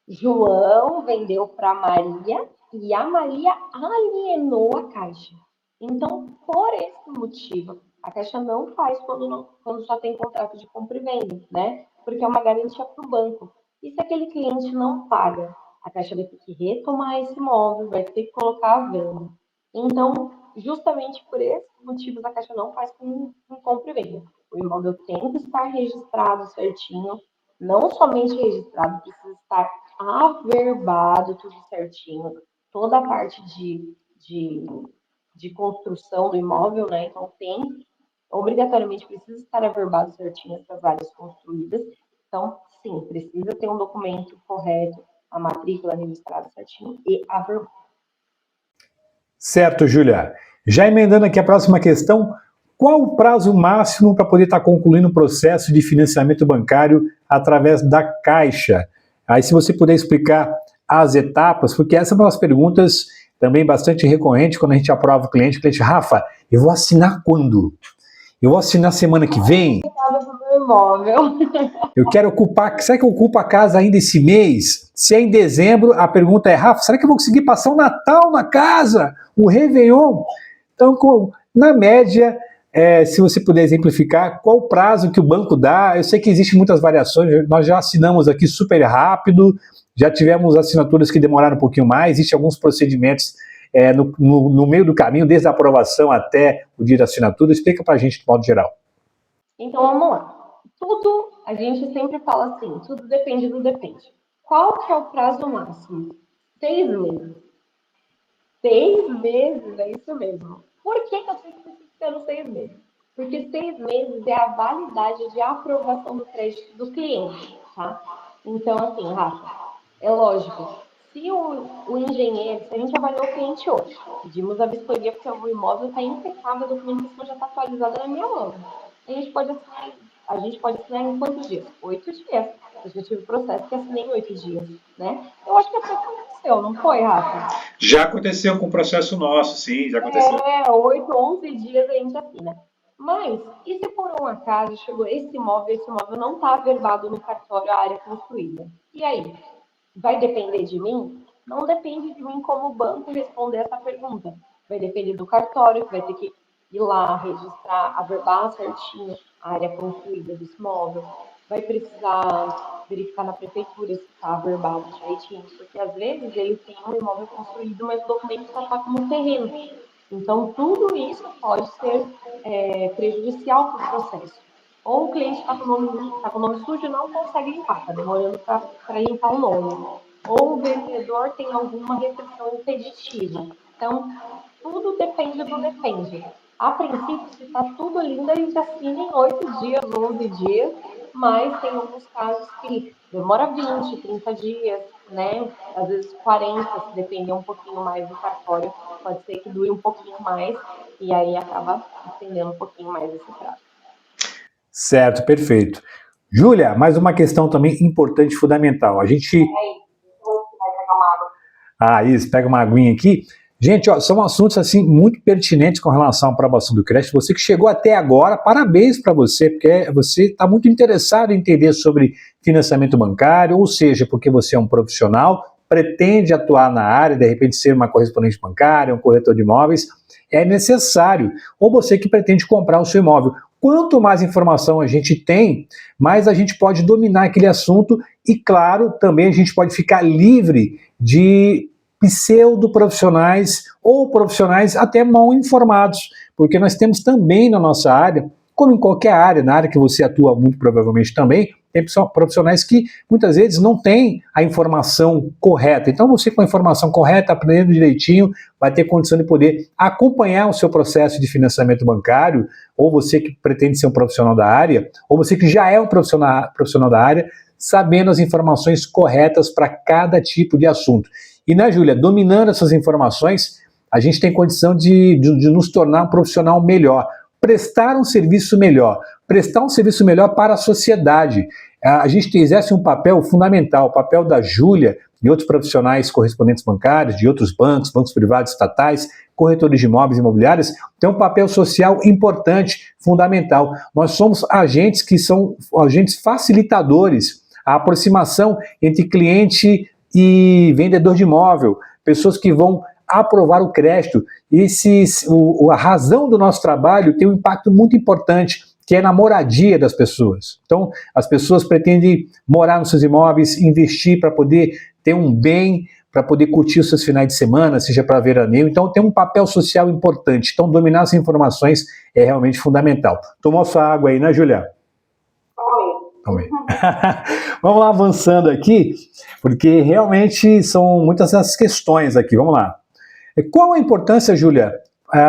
João vendeu para Maria e a Maria alienou a Caixa. Então, por esse motivo, a Caixa não faz quando só tem contrato de compra e venda, né? Porque é uma garantia para o banco. E se aquele cliente não paga, a Caixa vai ter que retomar esse imóvel, vai ter que colocar a venda. Então, justamente por esses motivos, a Caixa não faz com compra e venda. O imóvel tem que estar registrado certinho, não somente registrado, precisa estar averbado tudo certinho, toda a parte de construção do imóvel, né? Então obrigatoriamente precisa estar averbado certinho essas áreas construídas. Então, sim, precisa ter um documento correto, a matrícula registrada certinho e averbado. Certo, Júlia. Já emendando aqui a próxima questão, qual o prazo máximo para poder estar concluindo o processo de financiamento bancário através da Caixa? Aí, se você puder explicar as etapas, porque essa é uma das perguntas também bastante recorrente quando a gente aprova o cliente, Rafa, eu vou assinar quando? Eu vou assinar semana que vem? Imóvel. Eu quero ocupar, será que eu ocupo a casa ainda esse mês? Se é em dezembro, a pergunta é, Rafa, será que eu vou conseguir passar o Natal na casa? O Réveillon? Então, na média, se você puder exemplificar, qual o prazo que o banco dá? Eu sei que existem muitas variações, nós já assinamos aqui super rápido, já tivemos assinaturas que demoraram um pouquinho mais, existem alguns procedimentos no meio do caminho, desde a aprovação até o dia da assinatura. Explica para a gente de modo geral. Então, vamos lá. Tudo, a gente sempre fala assim, tudo depende do depende. Qual que é o prazo máximo? 6 meses. 6 meses, é isso mesmo. Por que eu estou especificando 6 meses? Porque 6 meses é a validade de aprovação do crédito do cliente, tá? Então, assim, Rafa, é lógico, se o engenheiro, se a gente avaliou o cliente hoje, pedimos a vistoria porque o imóvel está impecável, a documentação já está atualizada na minha mão. A gente pode assinar em quantos dias? 8 dias. Eu já tive processo que assinei em 8 dias, né? Eu acho que até aconteceu, não foi, Rafa? Já aconteceu com o processo nosso, sim, já aconteceu. 8, 11 dias a gente assina. Mas, e se por um acaso chegou esse imóvel não está averbado no cartório a área construída? E aí? Vai depender de mim? Não depende de mim como banco responder essa pergunta. Vai depender do cartório, que vai ter que ir lá, registrar, averbar certinho a área construída desse imóvel. Vai precisar verificar na prefeitura se está averbado direitinho, porque às vezes ele tem um imóvel construído, mas o documento só está como terreno. Então, tudo isso pode ser prejudicial para o processo. Ou o cliente está com o nome sujo e não consegue limpar, está demorando para limpar o nome. Ou o vendedor tem alguma restrição impeditiva. Então, tudo depende do depende. A princípio, se está tudo lindo, a gente assina em 8 dias, 11 dias, mas tem alguns casos que demora 20, 30 dias, né? Às vezes 40, se depender um pouquinho mais do cartório, pode ser que dure um pouquinho mais, e aí acaba estendendo um pouquinho mais esse prazo. Certo, perfeito. Júlia, mais uma questão também importante e fundamental. A gente. Ah, isso, pega uma aguinha aqui. Gente, ó, são assuntos assim muito pertinentes com relação à aprovação do crédito. Você que chegou até agora, parabéns para você, porque você está muito interessado em entender sobre financiamento bancário, ou seja, porque você é um profissional, pretende atuar na área, de repente ser uma correspondente bancária, um corretor de imóveis, é necessário. Ou você que pretende comprar o seu imóvel. Quanto mais informação a gente tem, mais a gente pode dominar aquele assunto e, claro, também a gente pode ficar livre de pseudo-profissionais ou profissionais até mal informados, porque nós temos também na nossa área, como em qualquer área, na área que você atua muito provavelmente também, tem profissionais que muitas vezes não têm a informação correta. Então você com a informação correta, aprendendo direitinho, vai ter condição de poder acompanhar o seu processo de financiamento bancário, ou você que pretende ser um profissional da área, ou você que já é um profissional da área, sabendo as informações corretas para cada tipo de assunto. E, né, Júlia, dominando essas informações, a gente tem condição de nos tornar um profissional melhor, prestar um serviço melhor para a sociedade. A gente exerce um papel fundamental, o papel da Júlia e outros profissionais correspondentes bancários, de outros bancos, bancos privados, estatais, corretores de imóveis e imobiliários, tem um papel social importante, fundamental. Nós somos agentes que são agentes facilitadores, a aproximação entre cliente e vendedor de imóvel, pessoas que vão aprovar o crédito. A razão do nosso trabalho tem um impacto muito importante, que é na moradia das pessoas. Então, as pessoas pretendem morar nos seus imóveis, investir para poder ter um bem, para poder curtir os seus finais de semana, seja para veraneio. Então, tem um papel social importante. Então, dominar as informações é realmente fundamental. Tomou sua água aí, né, Júlia? Tomei. Vamos lá, avançando aqui, porque realmente são muitas as questões aqui. Vamos lá. Qual a importância, Júlia,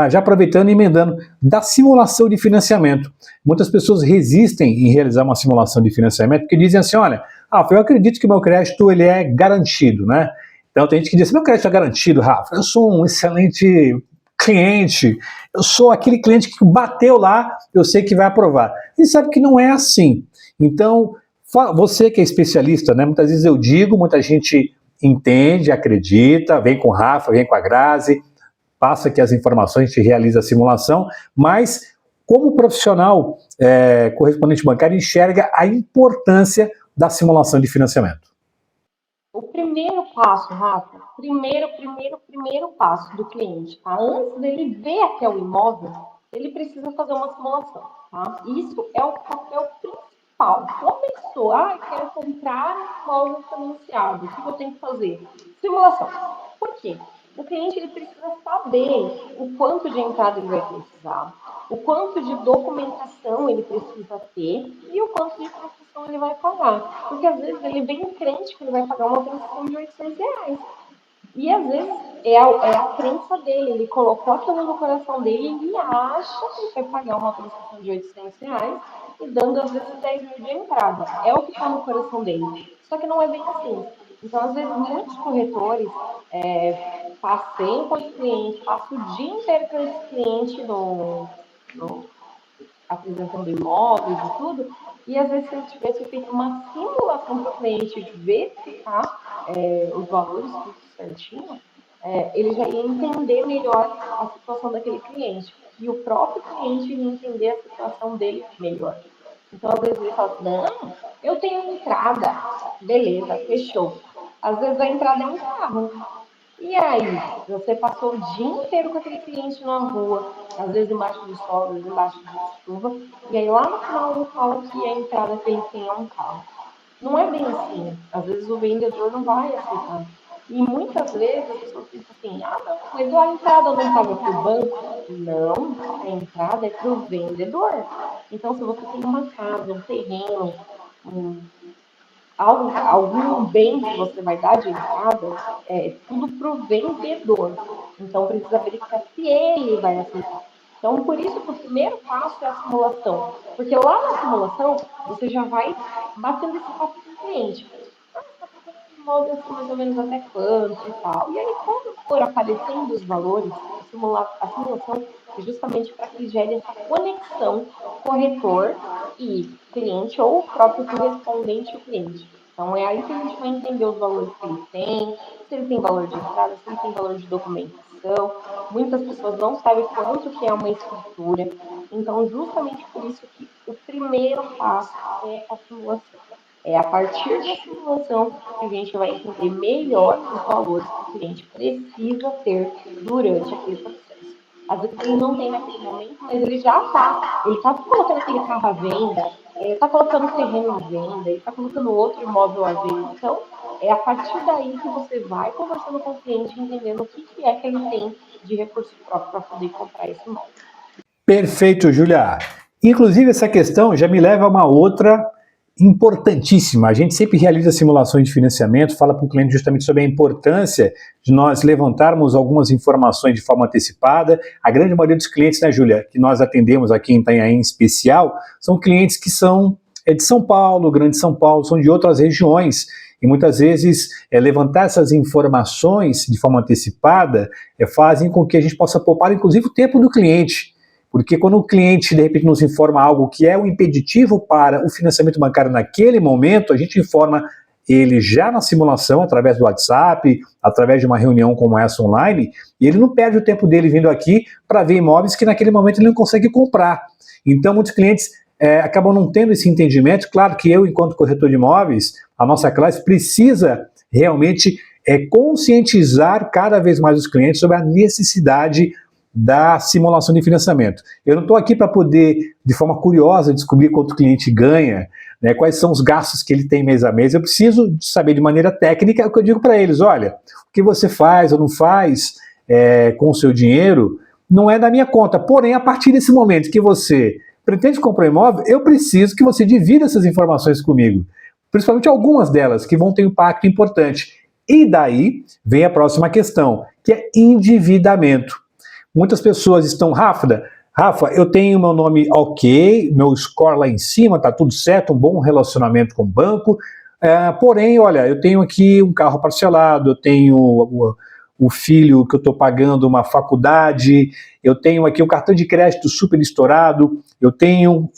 já aproveitando e emendando, da simulação de financiamento? Muitas pessoas resistem em realizar uma simulação de financiamento porque dizem assim, olha, eu acredito que o meu crédito ele é garantido, né? Então tem gente que diz, meu crédito é garantido, Rafa, eu sou um excelente cliente, eu sou aquele cliente que bateu lá, eu sei que vai aprovar. E sabe que não é assim. Então, você que é especialista, né? Muitas vezes eu digo, muita gente entende, acredita, vem com o Rafa, vem com a Grazi, passa aqui as informações, a gente realiza a simulação, mas como profissional correspondente bancário enxerga a importância da simulação de financiamento? O primeiro passo, Rafa, primeiro passo do cliente, tá? Antes dele ver até o imóvel, ele precisa fazer uma simulação, tá? Isso é o papel principal. Começou, quero comprar um imóvel financiado, o que eu tenho que fazer? Simulação. Por quê? O cliente ele precisa saber o quanto de entrada ele vai precisar, o quanto de documentação ele precisa ter e o quanto de prestação ele vai pagar. Porque às vezes ele vem crente que ele vai pagar uma prestação de R$ 800. E às vezes é a crença dele, ele colocou aquilo no coração dele e ele acha que ele vai pagar uma prestação de R$ 800 e dando às vezes 10 mil de entrada. É o que está no coração dele. Só que não é bem assim. Então, às vezes, muitos corretores passeiam com esse cliente, passam o dia inteiro com esse cliente apresentando imóveis e tudo, e às vezes se ele tivesse feito uma simulação para o cliente verificar os valores tudo certinho, ele já ia entender melhor a situação daquele cliente. E o próprio cliente ia entender a situação dele melhor. Então, às vezes ele fala, não, eu tenho entrada. Beleza, fechou. Às vezes a entrada é um carro. E aí, você passou o dia inteiro com aquele cliente na rua, às vezes embaixo do sol, às vezes embaixo de chuva, e aí lá no final ele fala que a entrada que ele tem é um carro. Não é bem assim. Às vezes o vendedor não vai aceitar. E muitas vezes as pessoas pensam assim, não, mas a entrada não paga para o banco? Não, a entrada é para o vendedor. Então, se você tem uma casa, um terreno, algum bem que você vai dar de entrada, é tudo para o vendedor. Então, precisa verificar se ele vai aceitar. Então, por isso que o primeiro passo é a simulação. Porque lá na simulação, você já vai batendo esse papo com o cliente. Você está procurando um imóvel assim, mais ou menos até quanto e tal. E aí, quando for aparecendo os valores, a simulação justamente para que gere essa conexão corretor e cliente ou o próprio correspondente e o cliente. Então, é aí que a gente vai entender os valores que ele tem, se ele tem valor de entrada, se ele tem valor de documentação. Muitas pessoas não sabem quanto que é uma escritura. Então, justamente por isso que o primeiro passo é a simulação. É a partir da simulação que a gente vai entender melhor os valores que o cliente precisa ter durante aquele processo. Às vezes ele não tem naquele momento, mas ele já está. Ele está colocando aquele carro à venda, ele está colocando terreno à venda, ele está colocando outro imóvel à venda. Então, é a partir daí que você vai conversando com o cliente, entendendo o que, que é que ele tem de recurso próprio para poder comprar esse imóvel. Perfeito, Júlia. Inclusive, essa questão já me leva a uma outra importantíssima. A gente sempre realiza simulações de financiamento, fala para o cliente justamente sobre a importância de nós levantarmos algumas informações de forma antecipada. A grande maioria dos clientes, né, Júlia, que nós atendemos aqui em Itanhaém em especial, são clientes que são de São Paulo, Grande São Paulo, são de outras regiões. E muitas vezes levantar essas informações de forma antecipada fazem com que a gente possa poupar, inclusive, o tempo do cliente. Porque quando o cliente, de repente, nos informa algo que é um impeditivo para o financiamento bancário naquele momento, a gente informa ele já na simulação, através do WhatsApp, através de uma reunião como essa online, e ele não perde o tempo dele vindo aqui para ver imóveis que naquele momento ele não consegue comprar. Então, muitos clientes acabam não tendo esse entendimento. Claro que eu, enquanto corretor de imóveis, a nossa classe precisa realmente conscientizar cada vez mais os clientes sobre a necessidade da simulação de financiamento. Eu não estou aqui para poder, de forma curiosa, descobrir quanto o cliente ganha, né, quais são os gastos que ele tem mês a mês. Eu preciso saber de maneira técnica o que eu digo para eles. Olha, o que você faz ou não faz com o seu dinheiro não é da minha conta. Porém, a partir desse momento que você pretende comprar um imóvel, eu preciso que você divida essas informações comigo. Principalmente algumas delas que vão ter um impacto importante. E daí vem a próxima questão, que é endividamento. Muitas pessoas estão, Rafa, eu tenho meu nome ok, meu score lá em cima, tá tudo certo, um bom relacionamento com o banco, porém, olha, eu tenho aqui um carro parcelado, eu tenho o filho que eu estou pagando uma faculdade, eu tenho aqui um cartão de crédito super estourado, eu tenho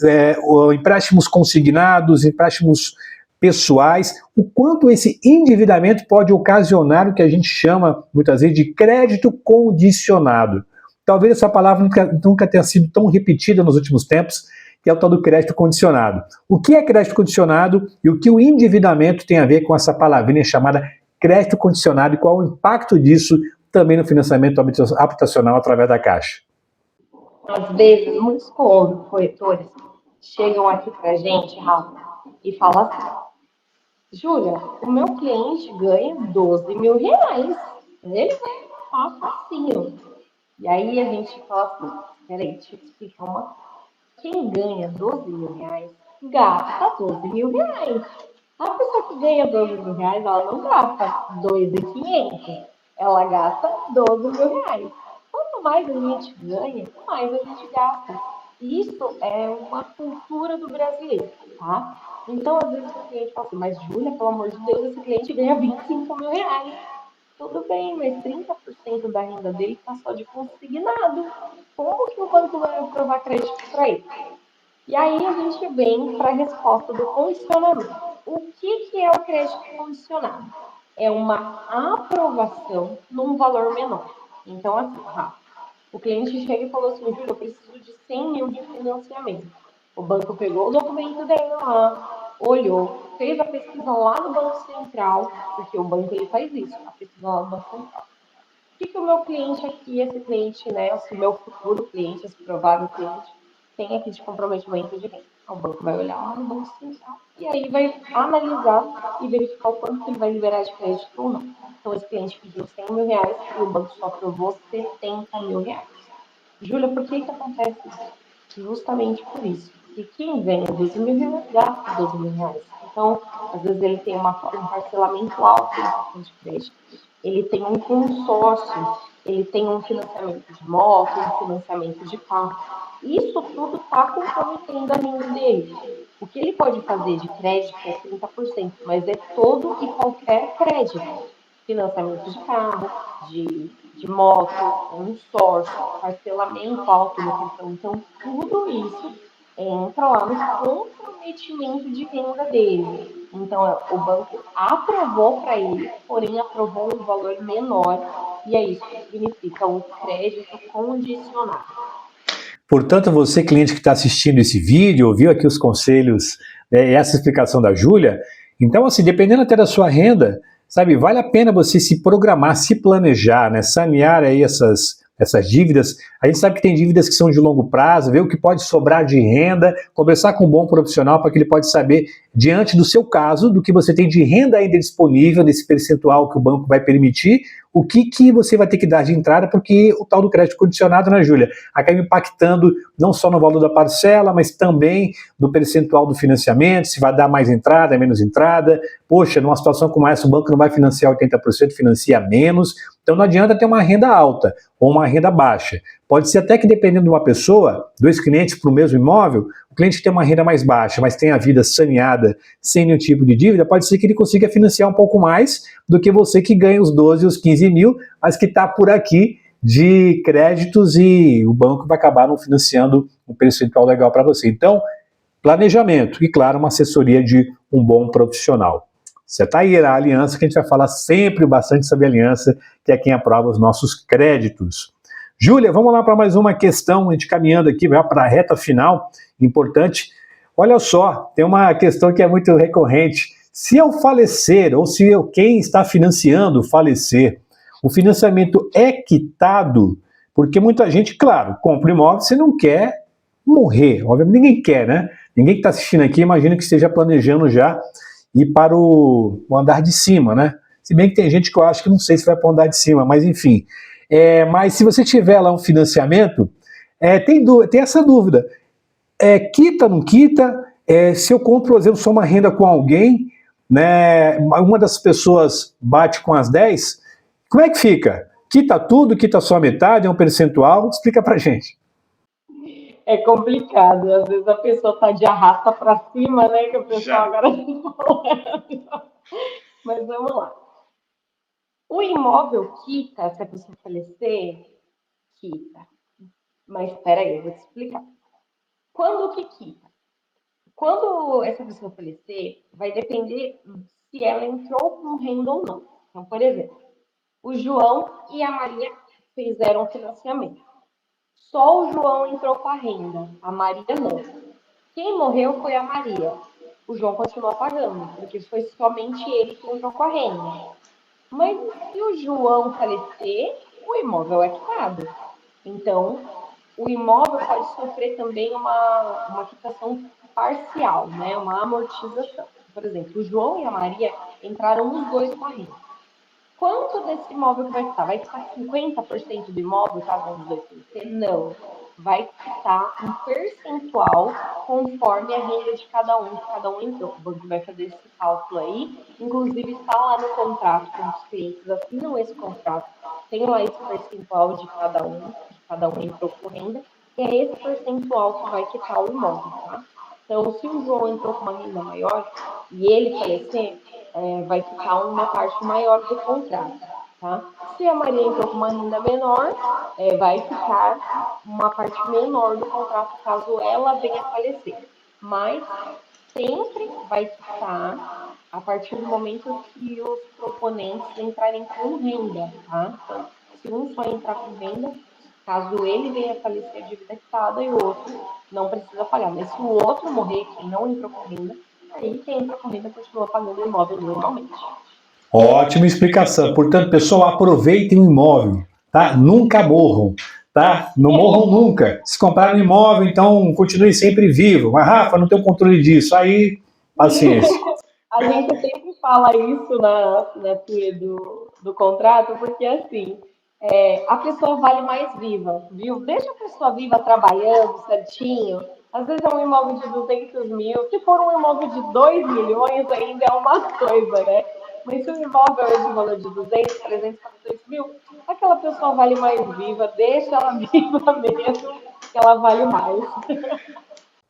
empréstimos consignados, empréstimos pessoais. O quanto esse endividamento pode ocasionar o que a gente chama, muitas vezes, de crédito condicionado. Talvez essa palavra nunca tenha sido tão repetida nos últimos tempos, que é o tal do crédito condicionado. O que é crédito condicionado e o que o endividamento tem a ver com essa palavrinha chamada crédito condicionado e qual o impacto disso também no financiamento habitacional através da Caixa? Às vezes, muitos corretores chegam aqui para a gente, Rafa, e falam assim: Júlia, o meu cliente ganha 12 mil reais. Ele vai pagar facinho. E aí a gente fala assim: peraí, deixa eu te explicar uma coisa. Quem ganha 12 mil reais gasta 12 mil reais. A pessoa que ganha 12 mil reais, ela não gasta 2.500, ela gasta 12 mil reais. Quanto mais a gente ganha, mais a gente gasta. Isso é uma cultura do brasileiro, tá? Então, às vezes o cliente fala assim, mas Júlia, pelo amor de Deus, esse cliente ganha 25 mil reais. Tudo bem, mas 30% da renda dele está só de consignado. Como que o banco vai aprovar crédito para ele? E aí a gente vem para a resposta do condicionamento. O que é o crédito condicionado? É uma aprovação num valor menor. Então, assim, Rafa, o cliente chega e falou assim, Júlia, eu preciso de 100 mil de financiamento. O banco pegou o documento dele lá, olhou, fez a pesquisa lá no Banco Central, porque o banco ele faz isso, a pesquisa lá no Banco Central. O que o meu cliente aqui, esse cliente, né, esse meu futuro cliente, esse provável cliente, tem aqui de comprometimento de renda? O banco vai olhar lá no Banco Central e aí vai analisar e verificar o quanto que ele vai liberar de crédito ou não. Então, esse cliente pediu 100 mil reais e o banco só aprovou 70 mil reais. Júlia, por que acontece isso? Justamente por isso. Porque quem ganha 12 mil reais gasta 12 mil reais. Então, às vezes ele tem um parcelamento alto no cartão de crédito, ele tem um consórcio, ele tem um financiamento de moto, um financiamento de carro. Isso tudo está comprometendo a renda dele. O que ele pode fazer de crédito é 30%, mas é todo e qualquer crédito. Financiamento de carro, de de moto, consórcio, parcelamento alto no cartão. Então, tudo isso entra lá no comprometimento de renda dele. Então, o banco aprovou para ele, porém aprovou um valor menor, e é isso que significa o crédito condicionado. Portanto, você, cliente que está assistindo esse vídeo, ouviu aqui os conselhos, essa explicação da Júlia, então, assim, dependendo até da sua renda, sabe, vale a pena você se programar, se planejar, né, sanear aí essas dívidas. A gente sabe que tem dívidas que são de longo prazo, ver o que pode sobrar de renda, conversar com um bom profissional para que ele pode saber, diante do seu caso, do que você tem de renda ainda disponível, desse percentual que o banco vai permitir, o que você vai ter que dar de entrada, porque o tal do crédito condicionado, né, Júlia, acaba impactando não só no valor da parcela, mas também no percentual do financiamento, se vai dar mais entrada, menos entrada. Poxa, numa situação como essa, o banco não vai financiar 80%, financia menos. Então não adianta ter uma renda alta ou uma renda baixa. Pode ser até que, dependendo de uma pessoa, 2 clientes para o mesmo imóvel, o cliente que tem uma renda mais baixa, mas tem a vida saneada, sem nenhum tipo de dívida, pode ser que ele consiga financiar um pouco mais do que você que ganha os 12 e os 15 mil, mas que está por aqui de créditos e o banco vai acabar não financiando um percentual legal para você. Então, planejamento e, claro, uma assessoria de um bom profissional. Você está aí a aliança, que a gente vai falar sempre bastante sobre a aliança, que é quem aprova os nossos créditos. Júlia, vamos lá para mais uma questão, a gente caminhando aqui para a reta final, importante. Olha só, tem uma questão que é muito recorrente. Se eu falecer, ou se quem está financiando falecer, o financiamento é quitado? Porque muita gente, claro, compra imóvel, você não quer morrer, obviamente ninguém quer, né? Ninguém que está assistindo aqui, imagina que esteja planejando já ir para o andar de cima, né? Se bem que tem gente que eu acho que não sei se vai para o andar de cima, mas enfim. Mas se você tiver lá um financiamento, tem essa dúvida. Quita, não quita? Se eu compro, por exemplo, só uma renda com alguém, né, uma das pessoas bate com as 10, como é que fica? Quita tudo, quita só a metade, é um percentual? Explica pra gente. É complicado, às vezes a pessoa tá de arrasta para cima, né? Que o pessoal agora tá falando. Mas vamos lá. O imóvel quita, se a pessoa falecer, quita. Mas espera aí, eu vou te explicar. Quando que quita? Quando essa pessoa falecer, vai depender se ela entrou com renda ou não. Então, por exemplo, o João e a Maria fizeram financiamento. Só o João entrou com a renda, a Maria não. Quem morreu foi a Maria. O João continuou pagando, porque foi somente ele que entrou com a renda. Mas se o João falecer, o imóvel é quitado. Então, o imóvel pode sofrer também uma quitação parcial, né? Uma amortização. Por exemplo, o João e a Maria entraram os dois com a renda. Quanto desse imóvel que vai quitar? Vai quitar 50% do imóvel, caso um dos dois falecer? Não. Vai quitar um percentual conforme a renda de cada um que cada um entrou. O banco vai fazer esse cálculo aí. Inclusive, está lá no contrato, quando os clientes assinam esse contrato, tem lá esse percentual de cada um entrou com renda, e é esse percentual que vai quitar o imóvel, tá? Então, se o João entrou com uma renda maior e ele falecer, vai quitar uma parte maior do contrato, tá? Se a Maria entrou com uma renda menor, vai ficar uma parte menor do contrato caso ela venha a falecer. Mas sempre vai quitar a partir do momento que os proponentes entrarem com renda, tá? Então, se um só entrar com renda, caso ele venha a falecer, a dívida é quitada e o outro não precisa pagar. Mas se o outro morrer, quem não entrou com renda, aí quem entra com renda continua pagando o imóvel normalmente. Ótima explicação. Portanto, pessoal, aproveitem o imóvel, tá? Nunca morram, tá? Não morram nunca. Se compraram um imóvel, então continue sempre vivo. Mas, Rafa, não tenho controle disso. Aí, paciência. A gente sempre fala isso na FIA do contrato, porque assim, a pessoa vale mais viva, viu? Deixa a pessoa viva trabalhando certinho. Às vezes é um imóvel de 200 mil, se for um imóvel de 2 milhões ainda é uma coisa, né? Mas se o imóvel é de valor de 200, 300, 400 mil, aquela pessoa vale mais viva, deixa ela viva mesmo, que ela vale mais.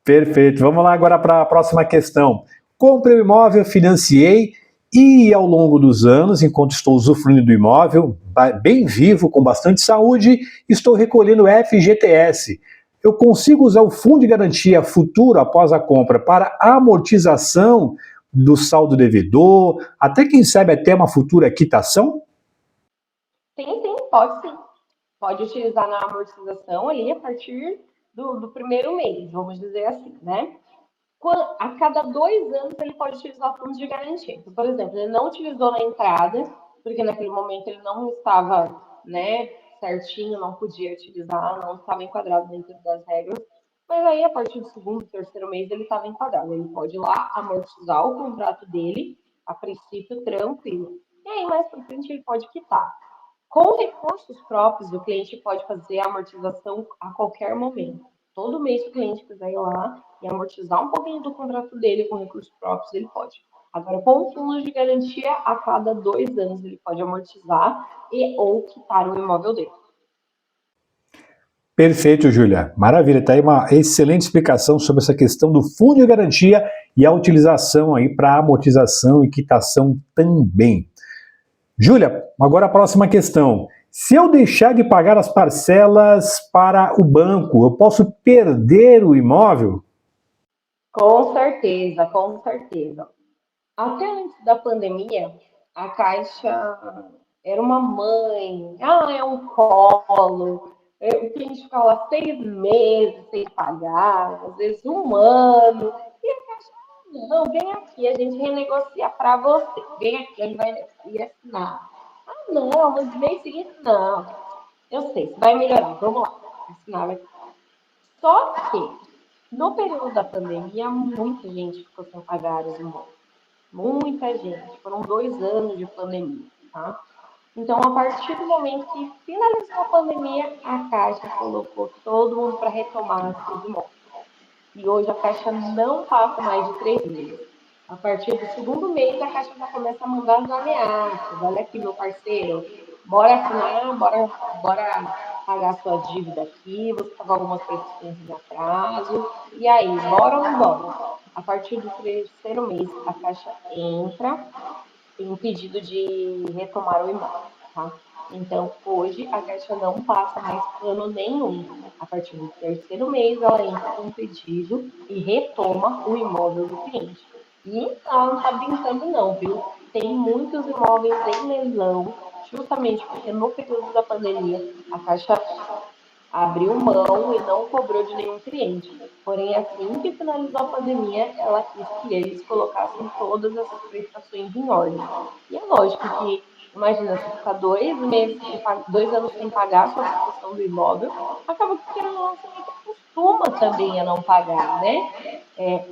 Perfeito. Vamos lá agora para a próxima questão. Comprei o imóvel, financiei E ao longo dos anos, enquanto estou usufruindo do imóvel, bem vivo, com bastante saúde, estou recolhendo FGTS. Eu consigo usar o fundo de garantia futuro após a compra para amortização do saldo devedor, até quem sabe até uma futura quitação? Sim, pode sim. Pode utilizar na amortização ali a partir do primeiro mês, vamos dizer assim, né? A cada 2 anos ele pode utilizar fundos de garantia. Então, por exemplo, ele não utilizou na entrada, porque naquele momento ele não estava, né, certinho, não podia utilizar, não estava enquadrado dentro das regras. Mas aí, a partir do segundo, terceiro mês, ele estava enquadrado. Ele pode ir lá amortizar o contrato dele, a princípio, tranquilo. E aí, mais para frente, ele pode quitar. Com recursos próprios, o cliente pode fazer a amortização a qualquer momento. Todo mês, se o cliente quiser ir lá e amortizar um pouquinho do contrato dele com recursos próprios, ele pode. Agora, com fundos de garantia, a cada 2 anos ele pode amortizar e ou quitar o imóvel dele. Perfeito, Júlia. Maravilha. Está aí uma excelente explicação sobre essa questão do fundo de garantia e a utilização aí para amortização e quitação também. Júlia, agora a próxima questão. Se eu deixar de pagar as parcelas para o banco, eu posso perder o imóvel? Com certeza, com certeza. Até antes da pandemia, a Caixa era uma mãe, é um colo. O cliente ficava lá 6 meses sem pagar, às vezes um ano. E a Caixa, não, vem aqui, a gente renegocia para você. Vem aqui, a gente vai assinar. Ah, não, mas mês seguinte, não. Eu sei, você vai melhorar, vamos lá. Assinar, só que, no período da pandemia, muita gente ficou sem pagar os imóveis. Muita gente. Foram 2 anos de pandemia, tá? Então, a partir do momento que finalizou a pandemia, a Caixa colocou todo mundo para retomar seus imóveis. E hoje a Caixa não passa mais de 3 meses. A partir do segundo mês, a Caixa já começa a mandar as ameaças. Olha aqui, meu parceiro, bora assinar, bora pagar sua dívida aqui, você pagou algumas prestações em atraso. E aí, bora ou não bora? A partir do terceiro mês, a Caixa entra tem um pedido de retomar o imóvel, tá? Então, hoje, a Caixa não passa mais plano nenhum. A partir do terceiro mês, ela entra com um pedido e retoma o imóvel do cliente. E ela não está brincando, não, viu? Tem muitos imóveis em leilão, justamente porque no período da pandemia, a Caixa abriu mão e não cobrou de nenhum cliente. Porém, assim que finalizou a pandemia, ela quis que eles colocassem todas as prestações em ordem. E é lógico que, imagina, você ficar 2 meses, 2 anos sem pagar a sua prestação do imóvel, acaba que, querendo ou não, você meio que acostuma também a não pagar, né?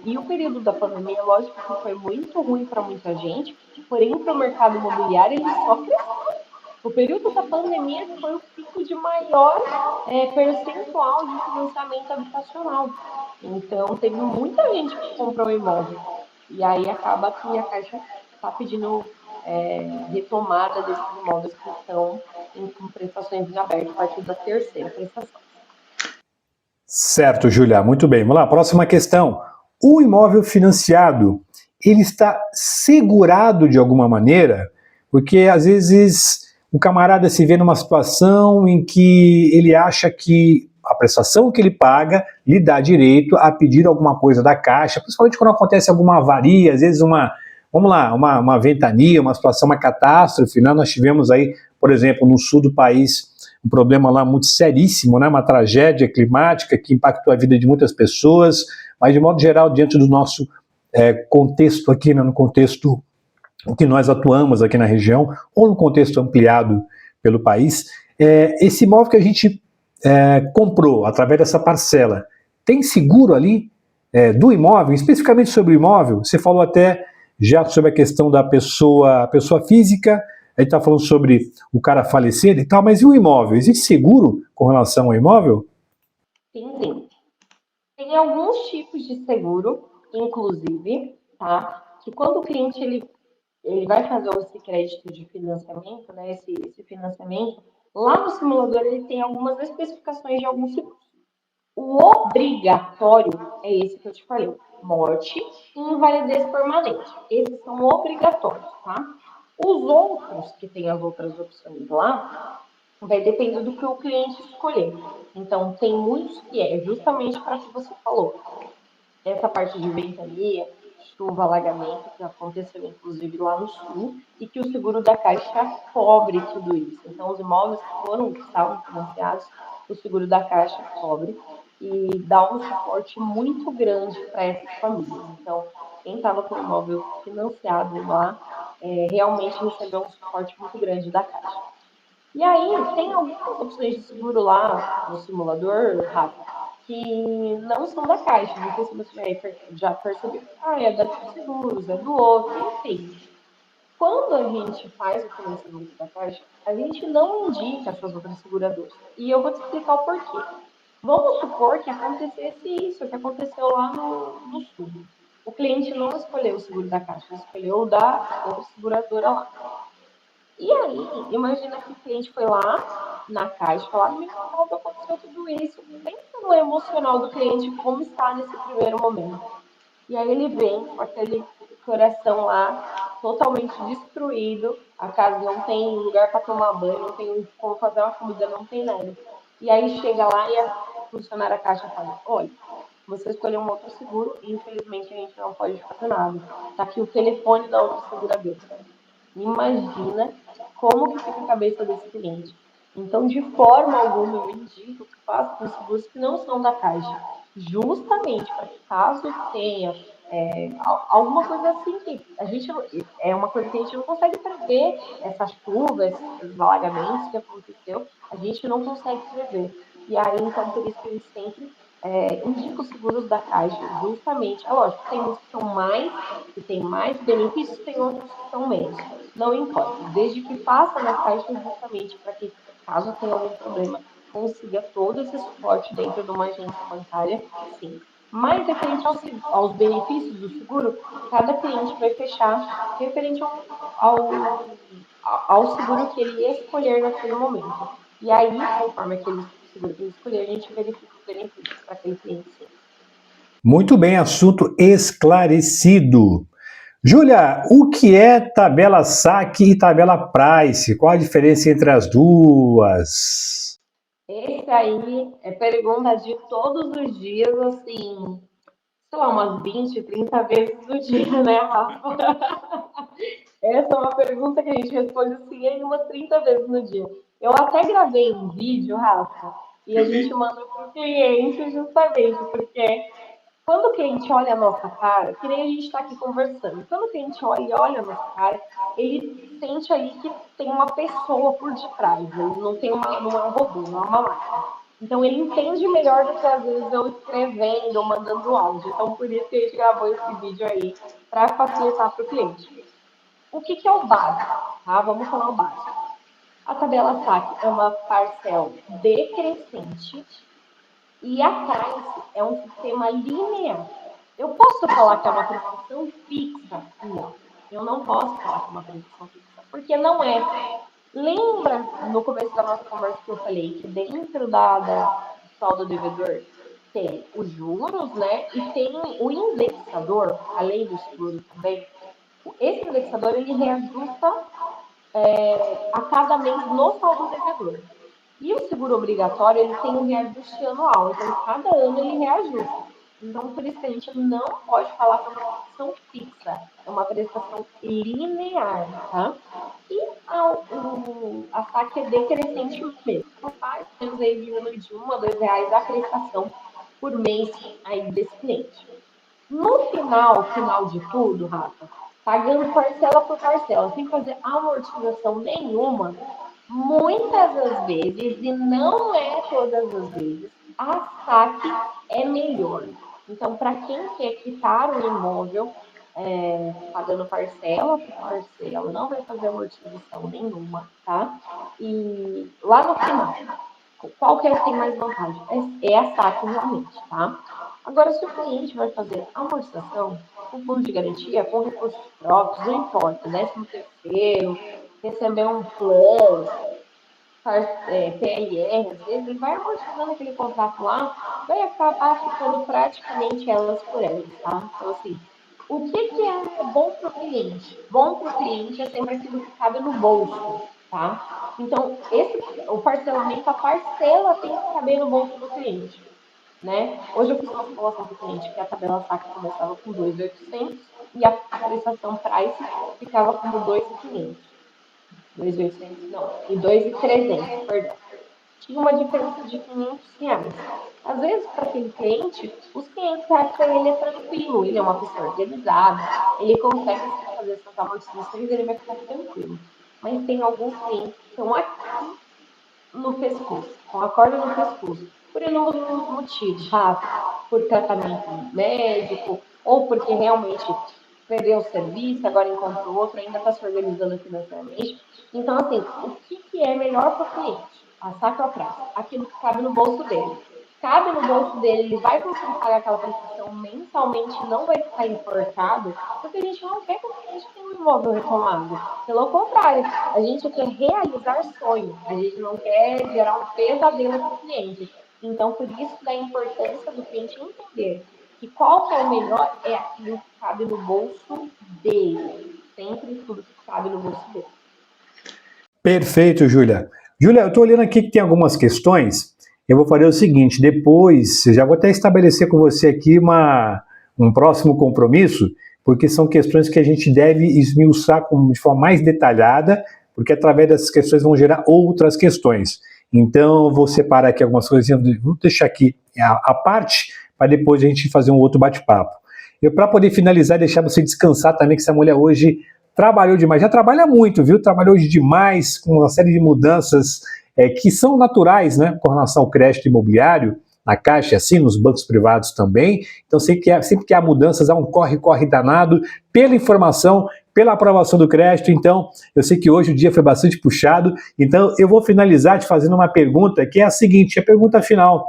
E o período da pandemia, lógico que foi muito ruim para muita gente, porém, para o mercado imobiliário, ele só cresceu. O período da pandemia foi o pico de maior percentual de financiamento habitacional. Então, teve muita gente que comprou imóvel. E aí acaba que a Caixa está pedindo retomada desses imóveis que estão com prestações em aberto a partir da terceira prestação. Certo, Júlia. Muito bem. Vamos lá, próxima questão. O imóvel financiado, ele está segurado de alguma maneira? Porque às vezes o camarada se vê numa situação em que ele acha que a prestação que ele paga lhe dá direito a pedir alguma coisa da Caixa, principalmente quando acontece alguma avaria, às vezes uma ventania, uma situação, uma catástrofe, né? Nós tivemos aí, por exemplo, no sul do país, um problema lá muito seríssimo, né? Uma tragédia climática que impactou a vida de muitas pessoas, mas de modo geral, diante do nosso contexto aqui, né? No contexto que nós atuamos aqui na região, ou no contexto ampliado pelo país, esse imóvel que a gente comprou através dessa parcela, tem seguro ali do imóvel, especificamente sobre o imóvel? Você falou até já sobre a questão da pessoa física, a gente está falando sobre o cara falecer e tal, mas e o imóvel? Existe seguro com relação ao imóvel? Sim. Tem alguns tipos de seguro, inclusive, tá? Que quando o cliente ele vai fazer esse crédito de financiamento, né? Esse financiamento, lá no simulador ele tem algumas especificações de alguns seguros. O obrigatório é esse que eu te falei. morte e invalidez permanente. Esses são obrigatórios, tá? Os outros, que tem as outras opções lá, vai depender do que o cliente escolher. Então, tem muitos que é justamente para o que você falou, essa parte de ventania, chuva, alagamento, que aconteceu inclusive lá no sul, e que o seguro da Caixa cobre tudo isso. Então, os imóveis que estavam financiados, o seguro da Caixa cobre e dá um suporte muito grande para essas famílias. Então, quem estava com o imóvel financiado lá, realmente recebeu um suporte muito grande da Caixa. E aí, tem algumas opções de seguro lá no simulador, Rafa, que não são da Caixa. Não sei se você já percebeu. Ah, é da Trio Seguros, é do outro, enfim. Quando a gente faz o financiamento da Caixa, a gente não indica essas outras seguradoras. E eu vou te explicar o porquê. Vamos supor que acontecesse isso que aconteceu lá no Sul. O cliente não escolheu o seguro da Caixa, ele escolheu o da outra seguradora lá. E aí, imagina que o cliente foi lá na Caixa e falou: meu imóvel aconteceu tudo isso. Pensa no emocional do cliente, como está nesse primeiro momento. E aí ele vem com aquele coração lá totalmente destruído, a casa não tem lugar para tomar banho, não tem como fazer uma comida, não tem nada. E aí chega lá e a funcionária da Caixa fala: olha, você escolheu um outro seguro e infelizmente a gente não pode fazer nada. Está aqui o telefone da outra seguradora. Imagina como que fica a cabeça desse cliente. Então, de forma alguma, eu indico que faça com seguros que não são da Caixa, justamente para que caso tenha alguma coisa assim que a gente é uma coisa que a gente não consegue prever, essas chuvas, esses alagamentos que aconteceu, a gente não consegue prever. E aí, então, por isso que a gente sempre indica os seguros da Caixa, justamente. É lógico, tem uns que são mais, que tem mais benefícios, tem outros que são menos. Não importa, desde que faça na Caixa justamente para que, caso tenha algum problema, consiga todo esse suporte dentro de uma agência bancária, sim. Mas referente aos benefícios do seguro, cada cliente vai fechar referente ao seguro que ele escolher naquele momento. E aí, conforme aquele seguro que ele escolher, a gente verifica os benefícios para aquele cliente, sim. Muito bem, assunto esclarecido. Júlia, o que é tabela saque e tabela price? Qual a diferença entre as duas? Esse aí é pergunta de todos os dias, assim, sei lá, umas 20, 30 vezes no dia, né, Rafa? Essa é uma pergunta que a gente responde assim aí umas 30 vezes no dia. Eu até gravei um vídeo, Rafa, e a gente manda para o cliente justamente porque quando o cliente olha a nossa cara, que nem a gente está aqui conversando, quando o cliente olha a nossa cara, ele sente ali que tem uma pessoa por detrás, ele não é um robô, não é uma máquina. Então ele entende melhor do que às vezes eu escrevendo ou mandando áudio. Então por isso que a gente gravou esse vídeo aí para facilitar para o cliente. O que é o básico? Tá? Vamos falar o básico. A tabela SAC é uma parcela decrescente e a price é um sistema linear. Eu posso falar que é uma prestação fixa? Não, eu não posso falar que é uma prestação fixa, porque não é. Lembra no começo da nossa conversa que eu falei que dentro do saldo devedor tem os juros, né? E tem o indexador, além do seguro também. Esse indexador ele reajusta a cada mês no saldo devedor. E o seguro obrigatório, ele tem um reajuste anual, então cada ano ele reajusta. Então, por isso que a gente não pode falar que é uma prestação fixa, é uma prestação linear, tá? E a saque é decrescente mesmo, mais ou menos aí diminui de R$ 1 a R$ 2 a prestação por mês aí desse cliente. No final de tudo, Rafa, pagando parcela por parcela, sem fazer amortização nenhuma, muitas das vezes, e não é todas as vezes, a saque é melhor. Então, para quem quer quitar o imóvel, pagando parcela por parcela, não vai fazer amortização nenhuma, tá? E lá no final, qual que é que tem mais vantagem? É a saque realmente, tá? Agora, se o cliente vai fazer amortização com fundo de garantia, com recursos próprios, não importa, 13º, receber um plus, PLR, às vezes, ele vai amortizando aquele contrato lá, vai acabar ficando praticamente elas por elas, tá? Então, assim, o que que é bom para o cliente? Bom para o cliente é sempre aquilo que cabe no bolso, tá? Então, o parcelamento, a parcela tem que caber no bolso do cliente, né? Hoje eu fiz uma simulação para o cliente que a tabela saque começava com 2.800 e a prestação price ficava como 2.500. 2.800, não, e 2.300, perdão. Tinha uma diferença de R$ 500. Às vezes, para aquele cliente, os R$ 500 para ele é tranquilo, ele é uma pessoa organizada, ele consegue sim fazer essas amortizações, ele vai ficar tranquilo. Mas tem alguns clientes que estão aqui no pescoço, com a corda no pescoço, por inúmeros motivos, Rafa, por tratamento médico, ou porque realmente perdeu o serviço, agora encontrou outro, ainda está se organizando financeiramente. Então, assim, o que, que é melhor para o cliente? A sacra price, aquilo que cabe no bolso dele. Cabe no bolso dele, ele vai conseguir pagar aquela prestação mensalmente, não vai ficar enforcado, porque a gente não quer que o cliente tenha um imóvel reclamado. Pelo contrário, a gente quer realizar sonho, a gente não quer gerar um pesadelo para o cliente. Então, por isso da importância do cliente entender que qual que é o melhor é aquilo que cabe no bolso dele. Sempre tudo que cabe no bolso dele. Perfeito, Júlia. Júlia, eu estou olhando aqui que tem algumas questões. Eu vou fazer o seguinte, depois, já vou até estabelecer com você aqui um próximo compromisso, porque são questões que a gente deve esmiuçar de forma mais detalhada, porque através dessas questões vão gerar outras questões. Então, eu vou separar aqui algumas coisinhas, vou deixar aqui a parte, para depois a gente fazer um outro bate-papo. Para poder finalizar, deixar você descansar também, que essa mulher hoje trabalhou demais, já trabalha muito, viu? Trabalhou demais com uma série de mudanças que são naturais, né? Com relação ao crédito imobiliário, na Caixa, assim, nos bancos privados também. Então, sempre que há mudanças, há um corre-corre danado pela informação, pela aprovação do crédito. Então, eu sei que hoje o dia foi bastante puxado. Então, eu vou finalizar te fazendo uma pergunta, que é a seguinte, a pergunta final.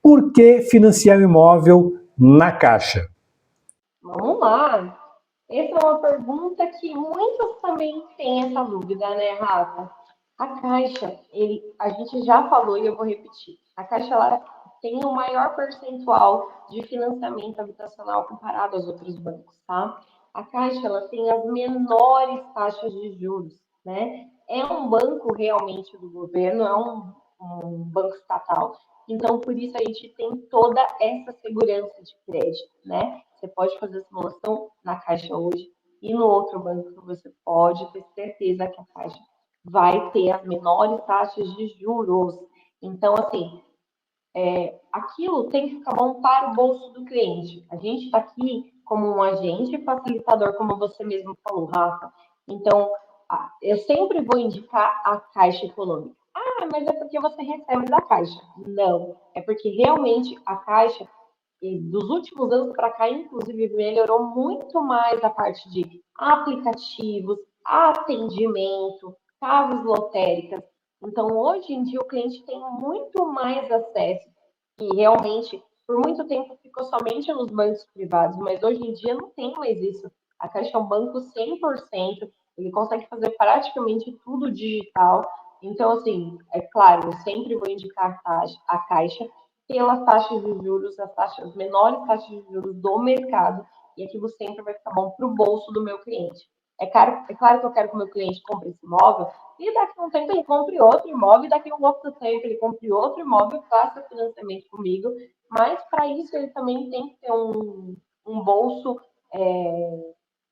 Por que financiar um imóvel na Caixa? Vamos lá. Essa é uma pergunta que muitos também têm essa dúvida, né, Rafa? A Caixa, a gente já falou e eu vou repetir. A Caixa ela tem o maior percentual de financiamento habitacional comparado aos outros bancos, tá? A Caixa ela tem as menores taxas de juros, né? É um banco realmente do governo, é um banco estatal. Então, por isso a gente tem toda essa segurança de crédito, né? Você pode fazer a simulação na Caixa hoje e no outro banco você pode ter certeza que a Caixa vai ter as menores taxas de juros. Então, assim, aquilo tem que ficar bom para o bolso do cliente. A gente está aqui como um agente facilitador, como você mesmo falou, Rafa. Então, eu sempre vou indicar a Caixa Econômica. Ah, mas é porque você recebe da Caixa. Não, é porque realmente a Caixa e dos últimos anos para cá, inclusive, melhorou muito mais a parte de aplicativos, atendimento, casas lotéricas. Então, hoje em dia, o cliente tem muito mais acesso e realmente, por muito tempo, ficou somente nos bancos privados, mas hoje em dia não tem mais isso. A Caixa é um banco 100%, ele consegue fazer praticamente tudo digital. Então, assim, é claro, eu sempre vou indicar a Caixa pelas taxas de juros, as menores taxas de juros do mercado, e aquilo sempre vai ficar bom para o bolso do meu cliente. É claro que eu quero que o meu cliente compre esse imóvel, e daqui a um tempo ele compre outro imóvel, e daqui a um outro tempo ele compre outro imóvel, faça financiamento comigo, mas para isso ele também tem que ter um bolso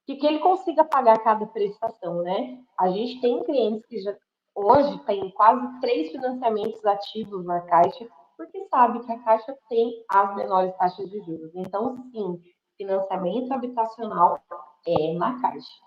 que ele consiga pagar cada prestação, né? A gente tem clientes que já hoje tem quase 3 financiamentos ativos na Caixa, porque sabe que a Caixa tem as menores taxas de juros. Então, sim, financiamento habitacional é na Caixa.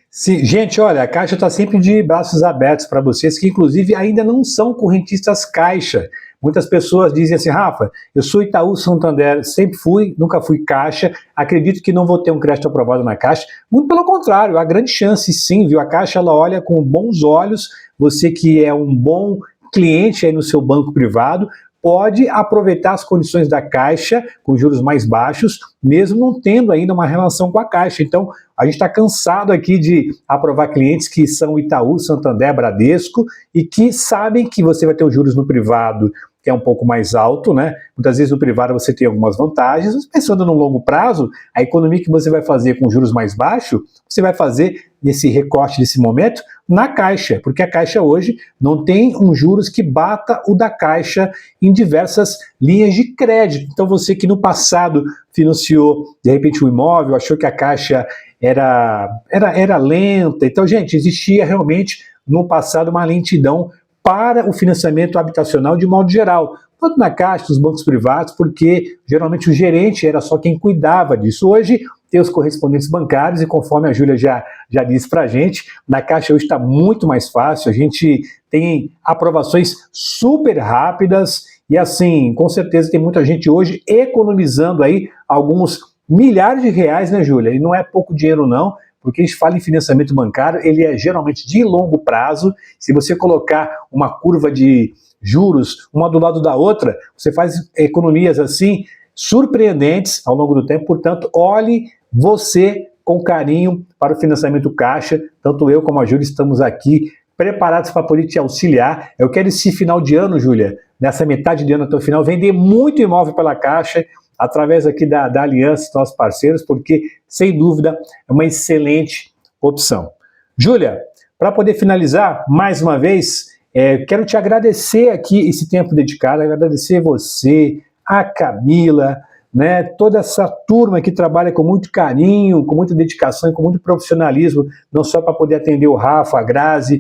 Sim, gente, olha, a Caixa está sempre de braços abertos para vocês, que inclusive ainda não são correntistas Caixa. Muitas pessoas dizem assim, Rafa, eu sou Itaú Santander, sempre fui, nunca fui Caixa, acredito que não vou ter um crédito aprovado na Caixa. Muito pelo contrário, há grande chance sim, viu? A Caixa, ela olha com bons olhos, você que é um bom cliente aí no seu banco privado, pode aproveitar as condições da Caixa com juros mais baixos, mesmo não tendo ainda uma relação com a Caixa. Então, a gente está cansado aqui de aprovar clientes que são Itaú, Santander, Bradesco e que sabem que você vai ter os juros no privado que é um pouco mais alto, né? Muitas vezes no privado você tem algumas vantagens, mas pensando no longo prazo, a economia que você vai fazer com juros mais baixos, você vai fazer nesse recorte desse momento na Caixa, porque a Caixa hoje não tem um juros que bata o da Caixa em diversas linhas de crédito. Então você que no passado financiou de repente um imóvel, achou que a Caixa era lenta, então gente, existia realmente no passado uma lentidão para o financiamento habitacional de modo geral, tanto na Caixa, nos bancos privados, porque geralmente o gerente era só quem cuidava disso. Hoje tem os correspondentes bancários e conforme a Júlia já disse para a gente, na Caixa hoje está muito mais fácil, a gente tem aprovações super rápidas e assim, com certeza tem muita gente hoje economizando aí alguns milhares de reais, né, Júlia? E não é pouco dinheiro não, porque a gente fala em financiamento bancário, ele é geralmente de longo prazo. Se você colocar uma curva de juros, uma do lado da outra, você faz economias assim surpreendentes ao longo do tempo. Portanto, olhe você com carinho para o financiamento Caixa. Tanto eu como a Júlia estamos aqui preparados para poder te auxiliar. Eu quero esse final de ano, Júlia, nessa metade de ano até o final, vender muito imóvel pela Caixa, através aqui da Aliança, dos nossos parceiros, porque, sem dúvida, é uma excelente opção. Júlia, para poder finalizar, mais uma vez, quero te agradecer aqui esse tempo dedicado, agradecer você, a Camila, né, toda essa turma que trabalha com muito carinho, com muita dedicação e com muito profissionalismo, não só para poder atender o Rafa, a Grazi,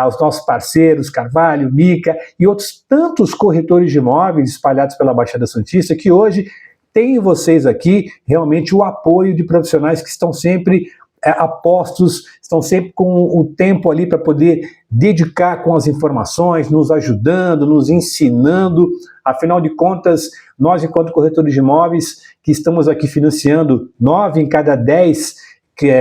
os nossos parceiros, Carvalho, Mica e outros tantos corretores de imóveis espalhados pela Baixada Santista, que hoje tem vocês aqui realmente o apoio de profissionais que estão sempre apostos, estão sempre com o tempo ali para poder dedicar com as informações, nos ajudando, nos ensinando. Afinal de contas, nós, enquanto corretores de imóveis, que estamos aqui financiando 9 em cada 10, que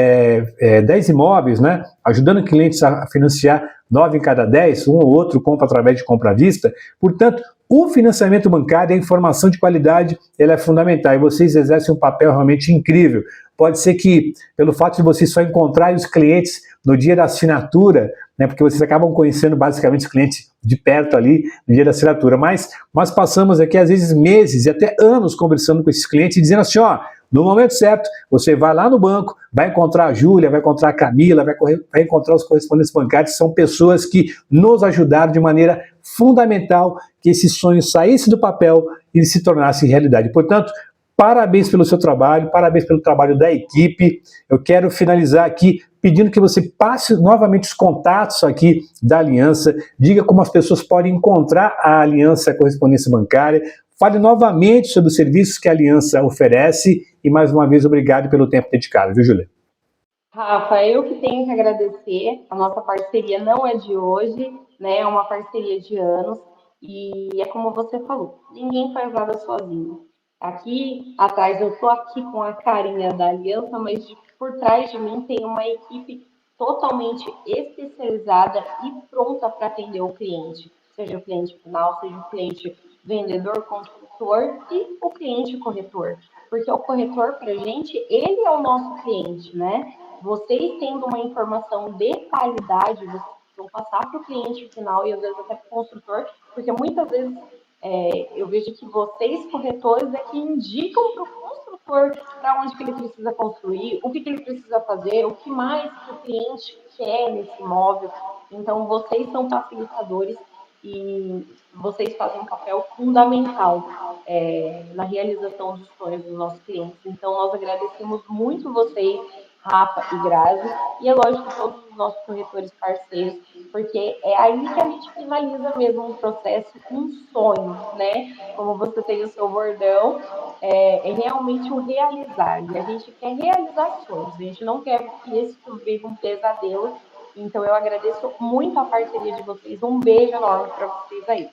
10 imóveis, né? Ajudando clientes a financiar 9 em cada 10, um ou outro compra através de compra à vista. Portanto, o financiamento bancário, a informação de qualidade, ela é fundamental e vocês exercem um papel realmente incrível. Pode ser que, pelo fato de vocês só encontrarem os clientes no dia da assinatura, né, porque vocês acabam conhecendo basicamente os clientes de perto ali no dia da assinatura, mas nós passamos aqui às vezes meses e até anos conversando com esses clientes e dizendo assim, ó, no momento certo, você vai lá no banco, vai encontrar a Júlia, vai encontrar a Camila, vai encontrar os correspondentes bancários, que são pessoas que nos ajudaram de maneira fundamental que esse sonho saísse do papel e se tornasse realidade. Portanto, parabéns pelo seu trabalho, parabéns pelo trabalho da equipe. Eu quero finalizar aqui pedindo que você passe novamente os contatos aqui da Aliança, diga como as pessoas podem encontrar a Aliança Correspondência Bancária, fale novamente sobre os serviços que a Aliança oferece e, mais uma vez, obrigado pelo tempo dedicado, viu, Júlia? Rafa, eu que tenho que agradecer. A nossa parceria não é de hoje, né? É uma parceria de anos. E é como você falou, ninguém faz nada sozinho. Aqui atrás, eu tô aqui com a carinha da Aliança, mas por trás de mim tem uma equipe totalmente especializada e pronta para atender o cliente, seja o cliente final, seja o cliente vendedor, construtor e o cliente corretor. Porque o corretor, para a gente, ele é o nosso cliente, né? Vocês tendo uma informação de qualidade, vocês vão passar para o cliente final e às vezes até para o construtor, porque muitas vezes eu vejo que vocês, corretores, é que indicam para o construtor para onde que ele precisa construir, o que, que ele precisa fazer, o que mais que o cliente quer nesse imóvel. Então, vocês são facilitadores e vocês fazem um papel fundamental na realização dos sonhos dos nossos clientes. Então, nós agradecemos muito vocês, Rafa e Grazi, e é lógico todos os nossos corretores parceiros, porque é aí que a gente finaliza mesmo um processo, um sonho, né? Como você tem o seu bordão, é realmente o realizar. E a gente quer realizar sonhos, a gente não quer que isso viva um pesadelo. Então, eu agradeço muito a parceria de vocês. Um beijo enorme para vocês aí.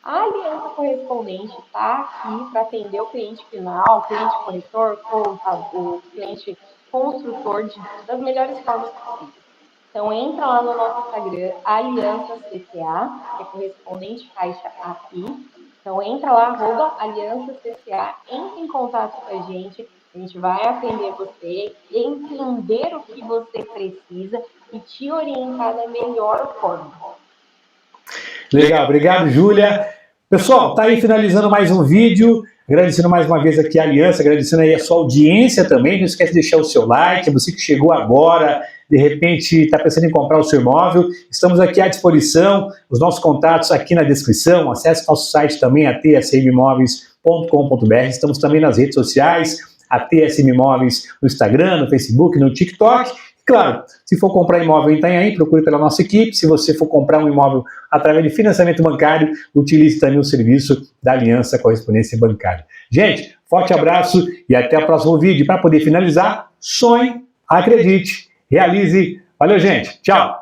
A aliança correspondente está aqui para atender o cliente final, o cliente corretor, o cliente construtor das melhores formas possíveis. Então, entra lá no nosso Instagram, Aliança CTA, que é correspondente Caixa API, Então entra lá, @aliançasCCA, entre em contato com a gente vai atender você, entender o que você precisa e te orientar da melhor forma. Legal, obrigado, Júlia. Pessoal, tá aí finalizando mais um vídeo, agradecendo mais uma vez aqui a Aliança, agradecendo aí a sua audiência também, não esquece de deixar o seu like, você que chegou agora, de repente está pensando em comprar o seu imóvel, estamos aqui à disposição, os nossos contatos aqui na descrição, acesse nosso site também, atsmimóveis.com.br, estamos também nas redes sociais, a TSM Imóveis no Instagram, no Facebook, no TikTok. Claro, se for comprar imóvel em Itanhaém, procure pela nossa equipe. Se você for comprar um imóvel através de financiamento bancário, utilize também o serviço da Aliança Correspondência Bancária. Gente, forte abraço e até o próximo vídeo. Para poder finalizar, sonhe, acredite, realize. Valeu, gente. Tchau.